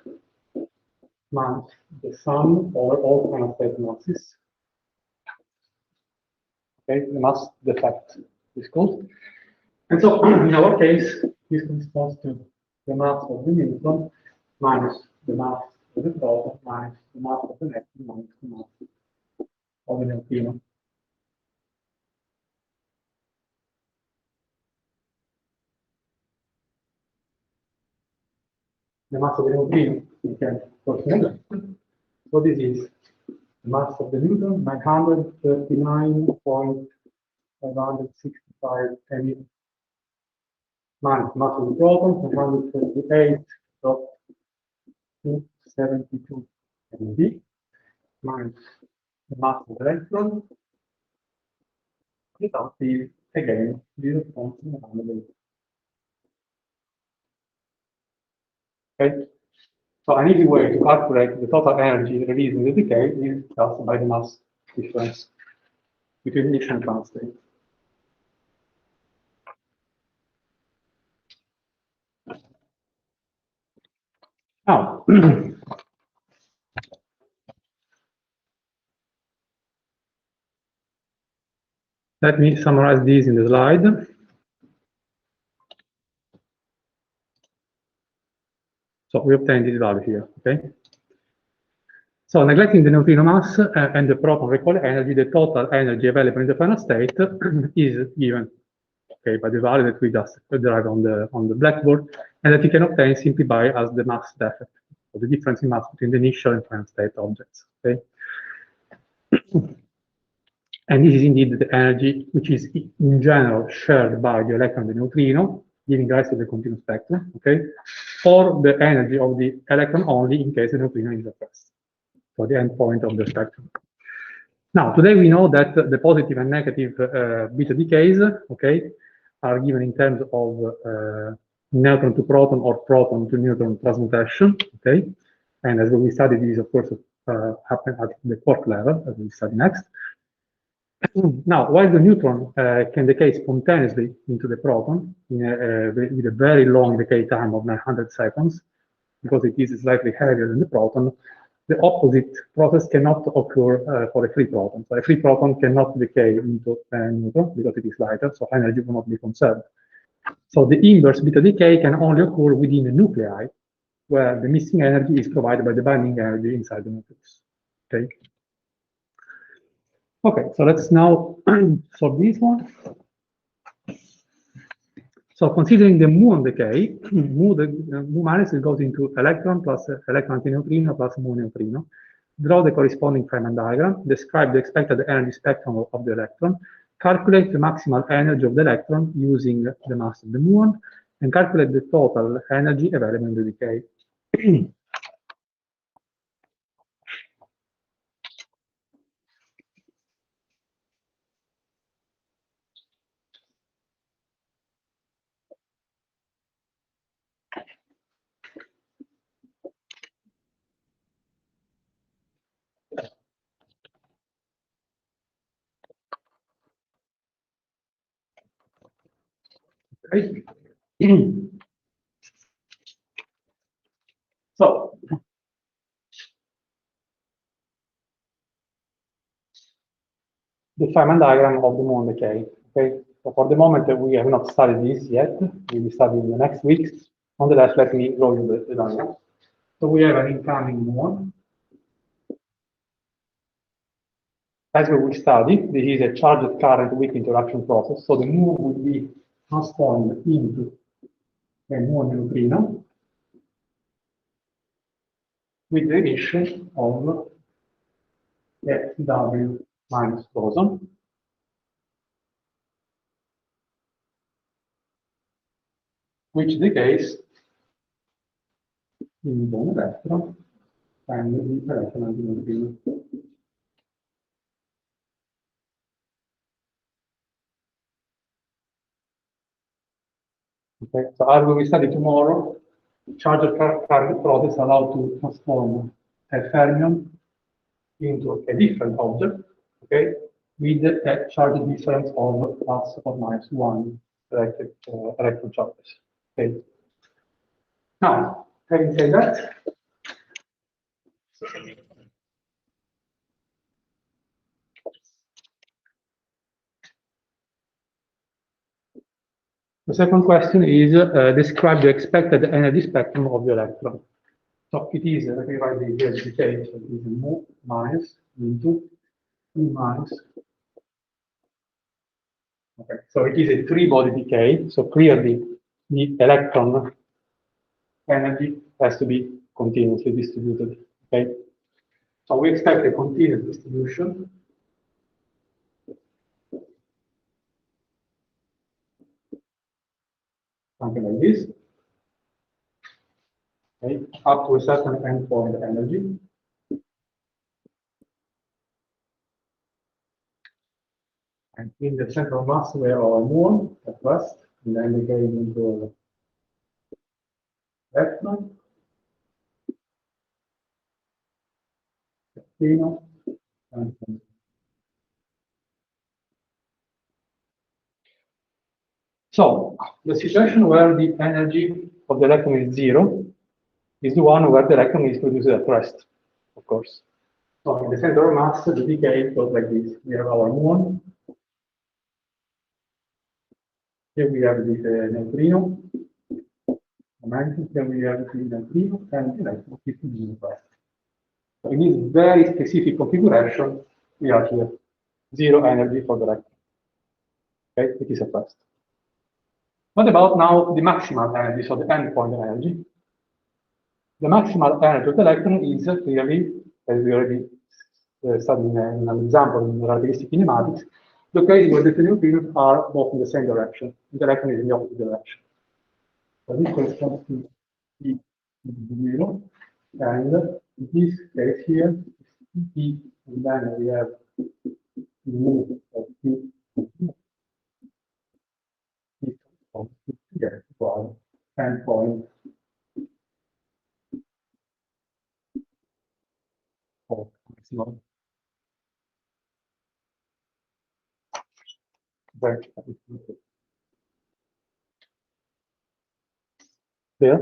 [SPEAKER 1] minus the sum over all final state masses. Okay, the mass defect is called. And so in our case, this corresponds to the mass of the neutron minus the mass of the proton minus the mass of the electron minus the mass of the neutrino. The mass of the neutrino, we can put together. So this is the mass of the neutron, 939.565 MeV. Minus mass of the proton, 138.272 MeV. Minus the mass of the electron. Without the, again, 0.108. Okay. So an easy way to calculate the total energy released in the decay is just by the mass difference between initial and final state. Now, let me summarize these in the slide. So we obtain this value here, okay? So neglecting the neutrino mass and the proton recoil energy, the total energy available in the final state is given, okay, by the value that we just derived on the blackboard, and that you can obtain simply by as the mass defect, so the difference in mass between the initial and final state objects, okay? And this is indeed the energy which is in general shared by the electron and the neutrino, giving rise to the continuous spectrum, okay? Or the energy of the electron only in case the neutrino is repressed, so the endpoint of the spectrum. Now, today we know that the positive and negative beta decays, okay, are given in terms of neutron to proton or proton to neutron transmutation, okay? And as we study, this of course happen at the quark level, as we study next. Now, while the neutron can decay spontaneously into the proton with a very long decay time of 900 seconds, because it is slightly heavier than the proton, the opposite process cannot occur for a free proton. So a free proton cannot decay into a neutron because it is lighter, so energy will not be conserved. So the inverse beta decay can only occur within the nuclei, where the missing energy is provided by the binding energy inside the nucleus. Okay. Okay, so let's now solve this one. So considering the muon decay, mu minus goes into electron plus electron antineutrino plus mu neutrino. Draw the corresponding Feynman diagram, describe the expected energy spectrum of the electron, calculate the maximal energy of the electron using the mass of the muon, and calculate the total energy available in the decay. Okay. So, the Feynman diagram of the muon decay. Okay. So for the moment, we have not studied this yet. We will study in the next weeks. Nonetheless, let me draw you the diagram. So we have an incoming muon. As we will study, this is a charged current weak interaction process. So the muon would be transformed into a muon neutrino with the emission of W minus boson, which decays in one electron and the electron antineutrino. Okay, so as we will study tomorrow, charged current process allowed to transform a fermion into a different object, okay, with a charge difference of plus or minus 1 electron charges. Okay. Now, having said that, the second question is describe the expected energy spectrum of the electron. So it is, let me write the decay, so it is mu minus into E minus. Okay, so it is a three-body decay, so clearly the electron energy has to be continuously distributed. Okay, so we expect a continuous distribution. Something like this. Okay, up to a certain endpoint energy. And in the central mass, we have our muon at first, and then we get into electron, neutrino, and so the situation where the energy of the electron is 0 is the one where the electron is produced at rest, of course. So in the center of mass, the decay goes like this. We have our muon. Here we have the neutrino. Momentum. Here we have the neutrino, and the electron is produced at rest. So in this very specific configuration, we are here. Zero energy for the electron. Okay, it is at rest. What about now the maximal energy, so the endpoint energy? The maximal energy of the electron is clearly, as we already studied in an example in relativistic kinematics, located where the two neutrinos are both in the same direction. The electron is in the opposite direction. So this corresponds to E0, and in this case here, E, and then we have mu of T, together equal endpoint of maximum. There.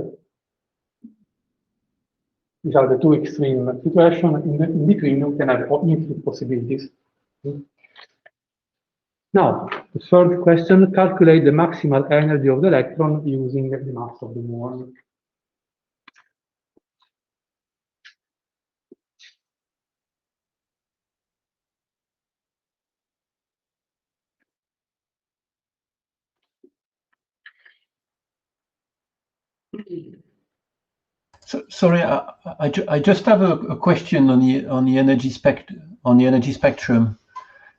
[SPEAKER 1] These are the two extreme situations. In between, we can have infinite possibilities. Now, the third question, calculate the maximal energy of the electron using the mass of the muon.
[SPEAKER 2] So, sorry, I just have a question on the energy spectrum.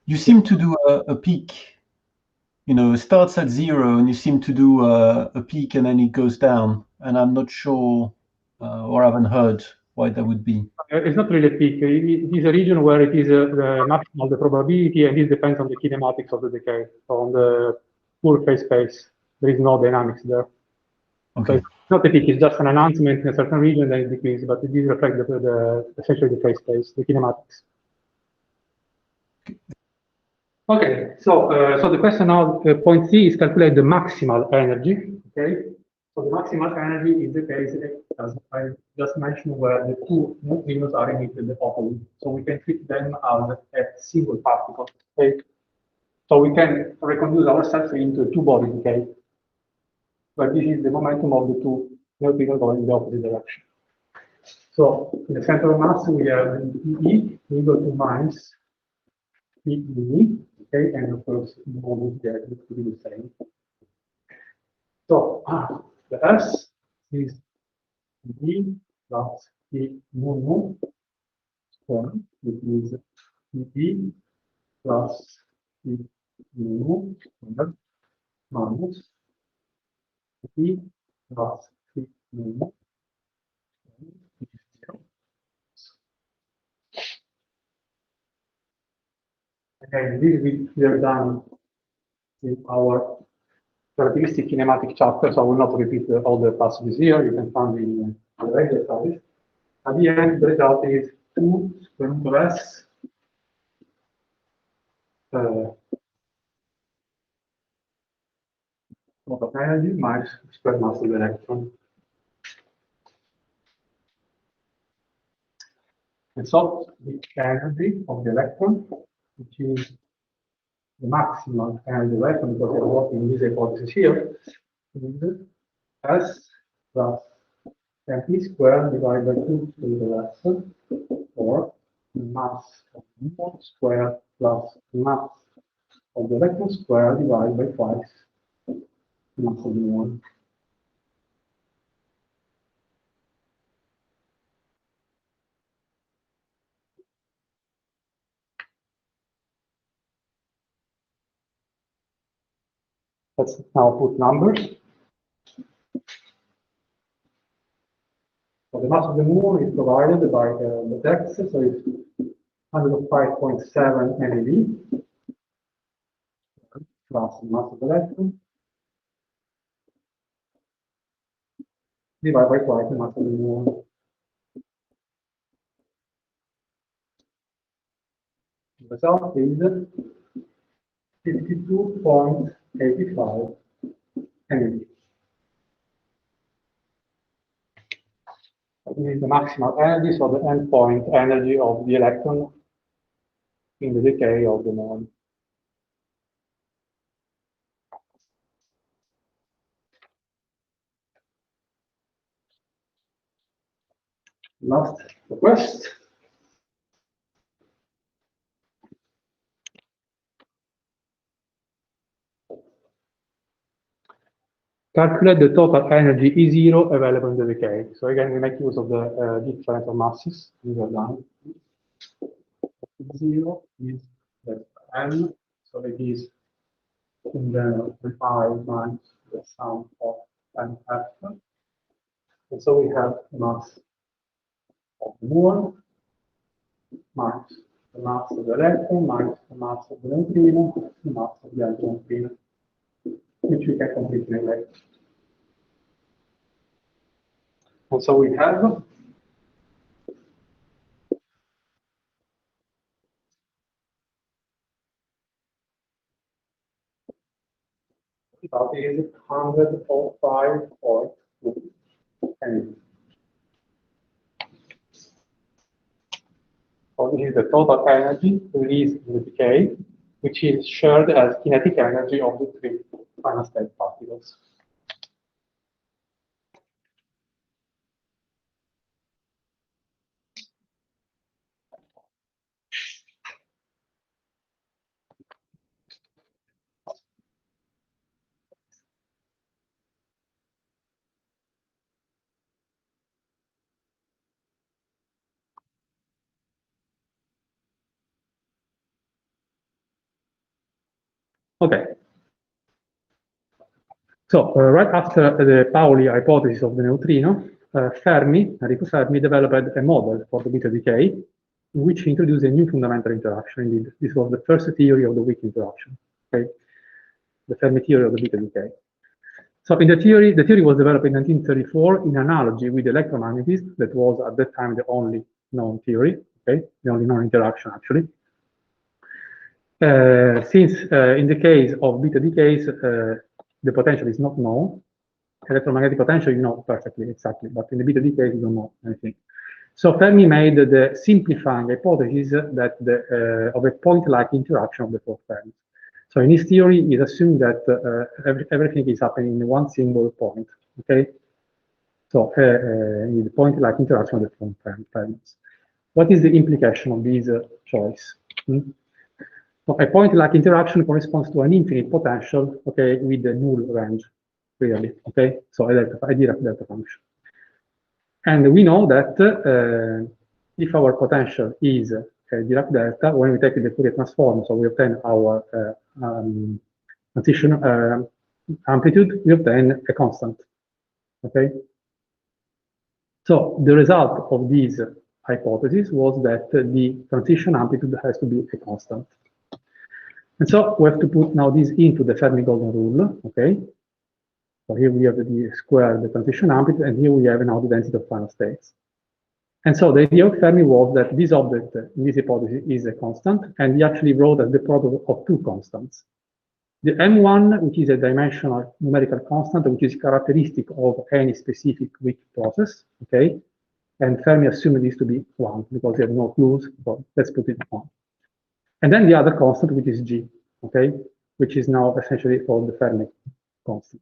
[SPEAKER 2] You seem to do a peak. You know, it starts at 0, and you seem to do a peak, and then it goes down. And I'm not sure, or haven't heard why that would be.
[SPEAKER 1] It's not really a peak. It is a region where it is the maximum of the probability, and this depends on the kinematics of the decay. So on the full phase space, there is no dynamics there.
[SPEAKER 2] Okay.
[SPEAKER 1] So it's not a peak, it's just an enhancement in a certain region, then it decreases, but it does reflect essentially the phase space, the kinematics. Okay, so the question now, point C, is calculate the maximal energy. Okay, so the maximal energy is the case, as I just mentioned, where the two neutrinos are emitted opposite. So we can treat them as a single particle. Okay, so we can reconduce ourselves into a two-body decay. But this is the momentum of the two neutrinos going in the opposite direction. So in the center of mass, we have E equal to minus E, okay, and of course, the moment there needs to be the same. So the S is D plus E mu square, which is D plus E mu square minus D plus E mu, which is 0. Again, this we have done in our relativistic kinematic chapter, so I will not repeat all the passages here. You can find in the regular studies. At the end, the result is 2 square root of S of energy minus square mass of the electron. And so the energy of the electron, which is the maximal energy of the electron, because we are working in this hypothesis here, is S plus mp squared divided by 2 to the S, or mass of the muon squared plus mass of the electron squared divided by twice mass of the muon. Let's now put numbers. So the mass of the muon is provided by the text, so it's 105.7 MeV plus the mass of the electron divided by twice the mass of the muon. The result is 52.85 MeV. this is the maximal energy, so the endpoint energy of the electron in the decay of the muon. Last request. Calculate the total energy E0 available in the decay. So again, we make use of the difference of masses. E0 is the M, so it is in the 5 minus the sum of MF. And so we have the mass of the muon minus the mass of the electron minus the mass of the neutrino, the mass of the neutrino, which we can completely neglect. And so we have that is 105.2 energy. So this is the total energy released in the decay, which is shared as kinetic energy of the 3 final state particles. Okay. So right after the Pauli hypothesis of the neutrino, Enrico Fermi developed a model for the beta decay, which introduced a new fundamental interaction. Indeed, this was the first theory of the weak interaction. Okay, the Fermi theory of the beta decay. So in the theory was developed in 1934 in analogy with electromagnetism, that was at that time the only known theory. Okay, the only known interaction actually. Since in the case of beta decays, the potential is not known. Electromagnetic potential you know perfectly, exactly, but in the beta decay you don't know anything. So Fermi made the simplifying hypothesis that of a point-like interaction of the 4 Fermis. So in his theory, it assumed that everything is happening in one single point. Okay, so the point-like interaction of the 4 Fermis. What is the implication of this choice? So a point-like interaction corresponds to an infinite potential, okay, with the null range, really, okay? So a Dirac delta function. And we know that if our potential is Dirac delta, when we take the Fourier transform, so we obtain our transition amplitude, we obtain a constant, okay? So the result of this hypothesis was that the transition amplitude has to be a constant. And so we have to put now this into the Fermi golden rule, okay? So here we have the square, the transition amplitude, and here we have now the density of final states. And so the idea of Fermi was that this object in this hypothesis is a constant, and he actually wrote as the product of 2 constants. The M1, which is a dimensional numerical constant, which is characteristic of any specific weak process, okay? And Fermi assumed this to be 1 because he had no clues, so let's put it 1. And then the other constant, which is G, okay, which is now essentially called the Fermi constant.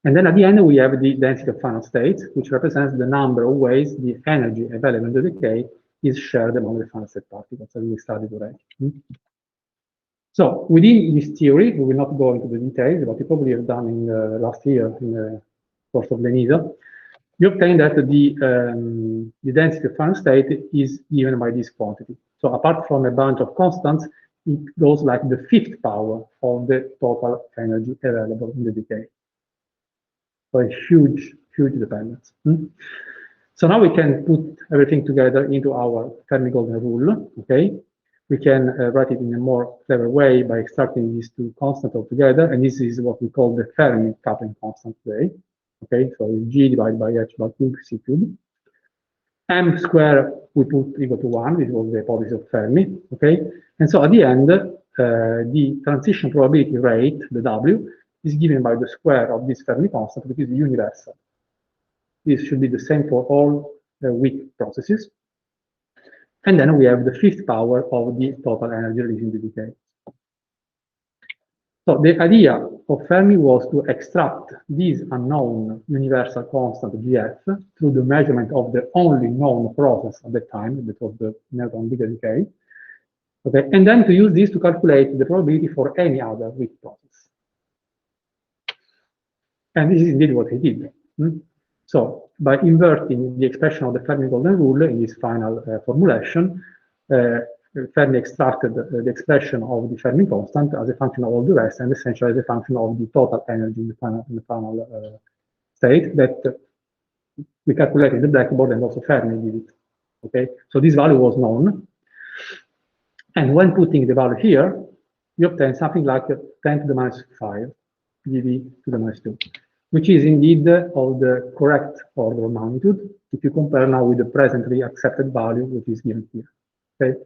[SPEAKER 1] And then at the end, we have the density of final states, which represents the number of ways the energy available in the decay is shared among the final state particles, as we studied already. So within this theory, we will not go into the details, but you probably have done in last year in the course of Lenisa. You obtain that the density of final state is given by this quantity. So apart from a bunch of constants, it goes like the 5th power of the total energy available in the decay. So a huge, huge dependence. So now we can put everything together into our Fermi golden rule, okay? We can write it in a more clever way by extracting these 2 constants altogether, and this is what we call the Fermi coupling constant today. Okay, so G divided by H by cube C cube. M square we put equal to 1. This was the hypothesis of Fermi. Okay, and so at the end, the transition probability rate, the W, is given by the square of this Fermi constant, which is universal. This should be the same for all weak processes. And then we have the fifth power of the total energy released in the decay. So the idea of Fermi was to extract this unknown universal constant GF through the measurement of the only known process at that time, that was the neutron beta decay. Okay, and then to use this to calculate the probability for any other weak process. And this is indeed what he did. So by inverting the expression of the Fermi-Golden rule in this final formulation, Fermi extracted the expression of the Fermi constant as a function of all the rest, and essentially as a function of the total energy in the final state that we calculated the blackboard, and also Fermi did it. Okay, so this value was known, and when putting the value here, you obtain something like 10 to the minus 5 GeV to the minus 2, which is indeed of the correct order of magnitude if you compare now with the presently accepted value, which is given here. Okay.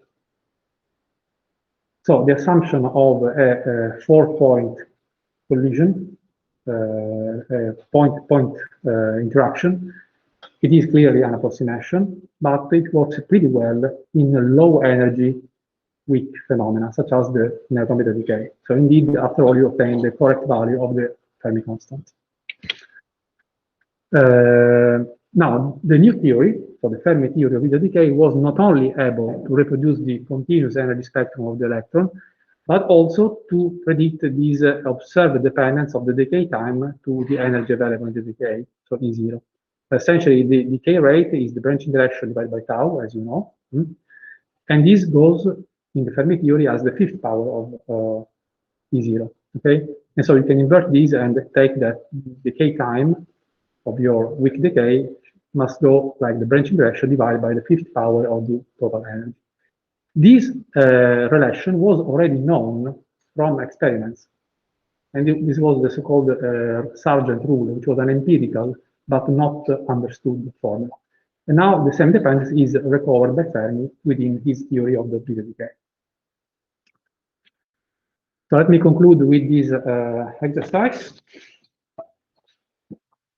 [SPEAKER 1] So the assumption of a 4-point collision, point interaction, it is clearly an approximation, but it works pretty well in low energy weak phenomena, such as the neutron beta decay. So indeed, after all, you obtain the correct value of the Fermi constant. Now, the new theory, so the Fermi theory of beta decay, was not only able to reproduce the continuous energy spectrum of the electron, but also to predict this observed dependence of the decay time to the energy available in the decay, so E0. Essentially, the decay rate is the branching direction divided by tau, as you know. And this goes in the Fermi theory as the fifth power of E0. Okay, and so you can invert these and take that decay time of your weak decay must go like the branching direction divided by the fifth power of the total energy. This relation was already known from experiments, and this was the so-called Sargent rule, which was an empirical but not understood formula. And now the same dependence is recovered by Fermi within his theory of the beta decay. So let me conclude with this exercise.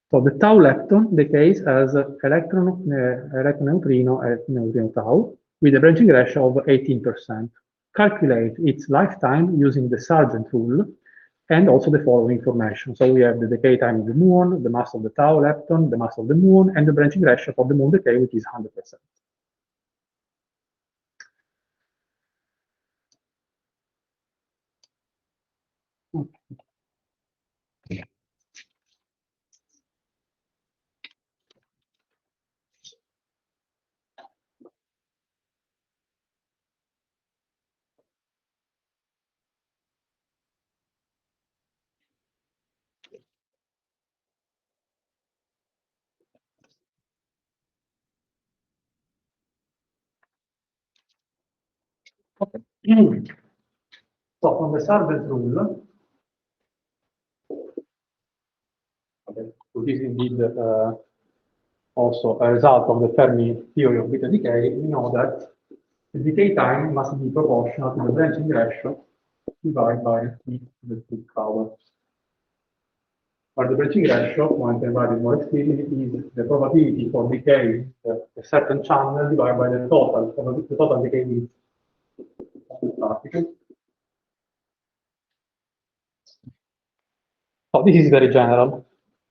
[SPEAKER 1] So the tau lepton decays as electron neutrino at neutrino tau with a branching ratio of 18%. Calculate its lifetime using the Sargent rule and also the following information. So we have the decay time of the muon, the mass of the tau lepton, the mass of the muon, and the branching ratio for the muon decay, which is 100%. Okay. So on the Sargent rule, okay, which is indeed also a result of the Fermi theory of beta decay, we know that the decay time must be proportional to the branching ratio divided by e to the fifth power. But the branching ratio, when divided more explicitly, is the probability for decay a certain channel divided by the total decay width of the particle. So this is very general.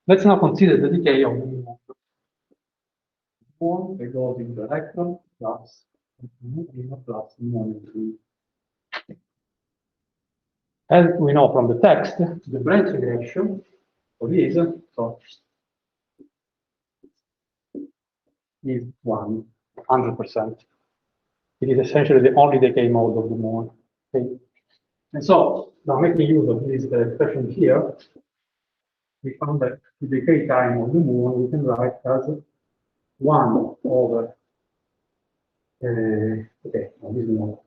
[SPEAKER 1] Let's now consider the decay of the muon. Muon that goes into electron plus neutrino plus muon. As we know from the text, the branching ratio for this is 100%. It is essentially the only decay mode of the muon. Okay. And so, now making use of this expression here, we found that the decay time of the muon we can write as 1 over, okay, no, this is not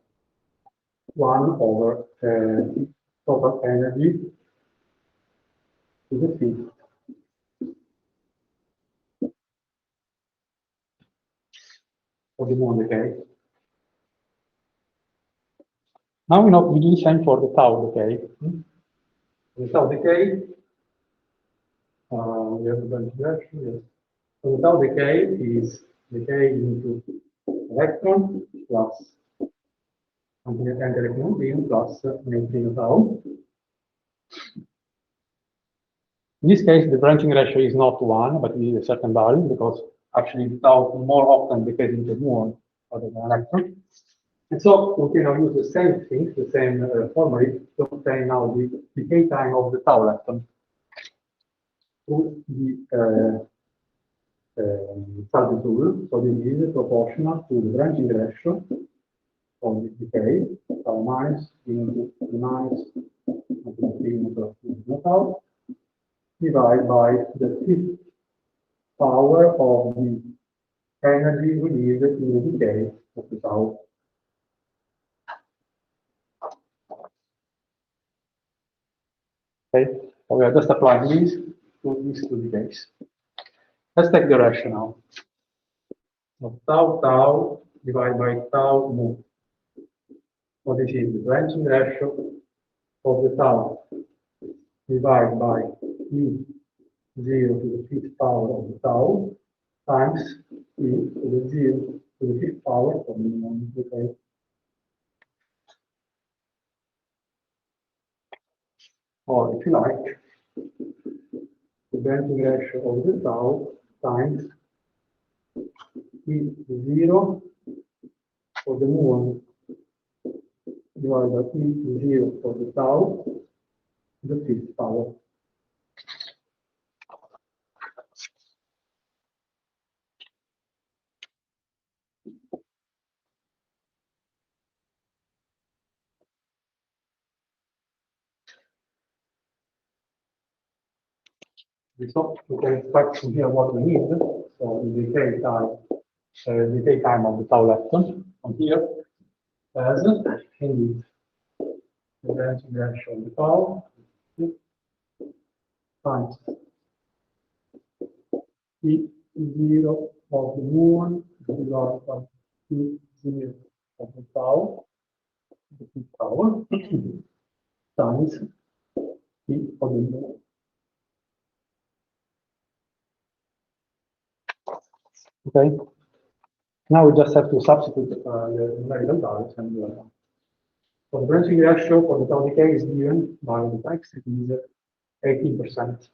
[SPEAKER 1] 1 over total energy to the fifth of the muon decay. Now we know we do the same for the tau decay. The tau decay, we have the branch direction, yes. So the tau decay is decay into electron plus anti-electron beam plus neutrino tau. In this case, the branching ratio is not 1, but it is a certain value because actually the tau more often decays into muon rather than electron. And so we can now use the same thing, the same formula to obtain now the decay time of the tau electron through the Salvage rule. So this is proportional to the branching ratio of the decay, tau minus into the minus tau, divided by the fifth power of the energy released in the decay of the tau. Okay, so we are just applying these to these two decays. Let's take the rationale. So tau tau divided by tau mu. So this is the branching ratio of the tau divided by E0 to the fifth power of the tau times E to the 0 to the fifth power of the muon decay. Or if you like, the branching ratio of the tau times E0 for the muon divided by E0 for the tau to the fifth power. So we can expect from here what we need. So the decay time of the tau electron from here as indeed the branching ratio of the tau times E0 of the muon divided by E0 of the tau, the fifth power, times E of the muon. Okay. Now we just have to substitute the numerical values and so the branching ratio for the tau decay is given by the text. It is 18%.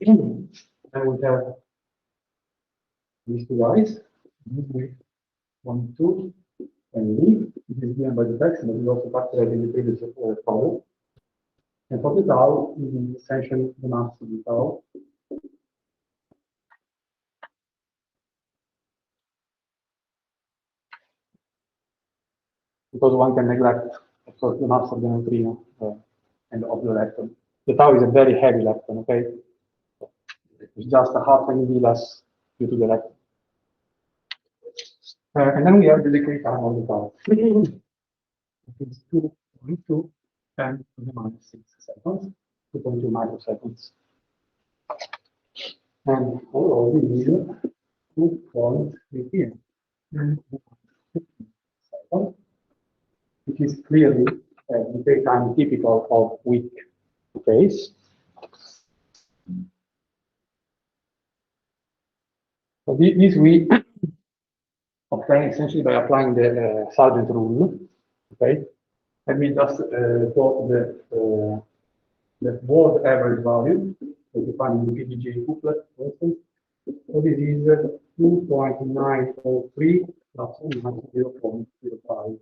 [SPEAKER 1] And we have these two guys, 1, 2, and D. It is given by the text, but we also factored in the previous column. And for the tau, it is essentially the mass of the tau. Because one can neglect, of course, the mass of the neutrino and of the electron. The tau is a very heavy electron, okay? It's just a half an eV less due to the electron. And then we have the decay time of the tau. It's 2.2 10 to the minus 6 seconds, 2.2 microseconds. And all of these 2.18 seconds, which is clearly decay time typical of weak decays. So this we obtain essentially by applying the Sargent rule. Okay, let me just plot the world average value that you find in the PDG couplet, for instance. So this is 2.903 plus or minus 0.05.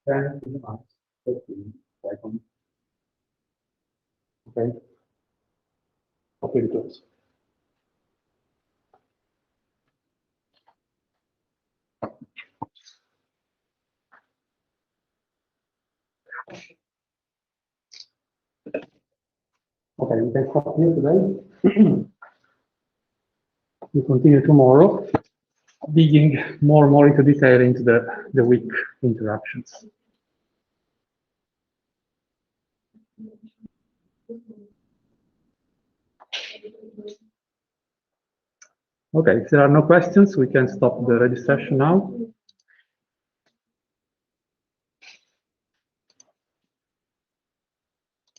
[SPEAKER 1] 10 to the minus 13 seconds. Okay, pretty close. Okay, we can stop here today. We continue tomorrow, digging more and more into detail into the weak interactions. Okay, if there are no questions, we can stop the registration now.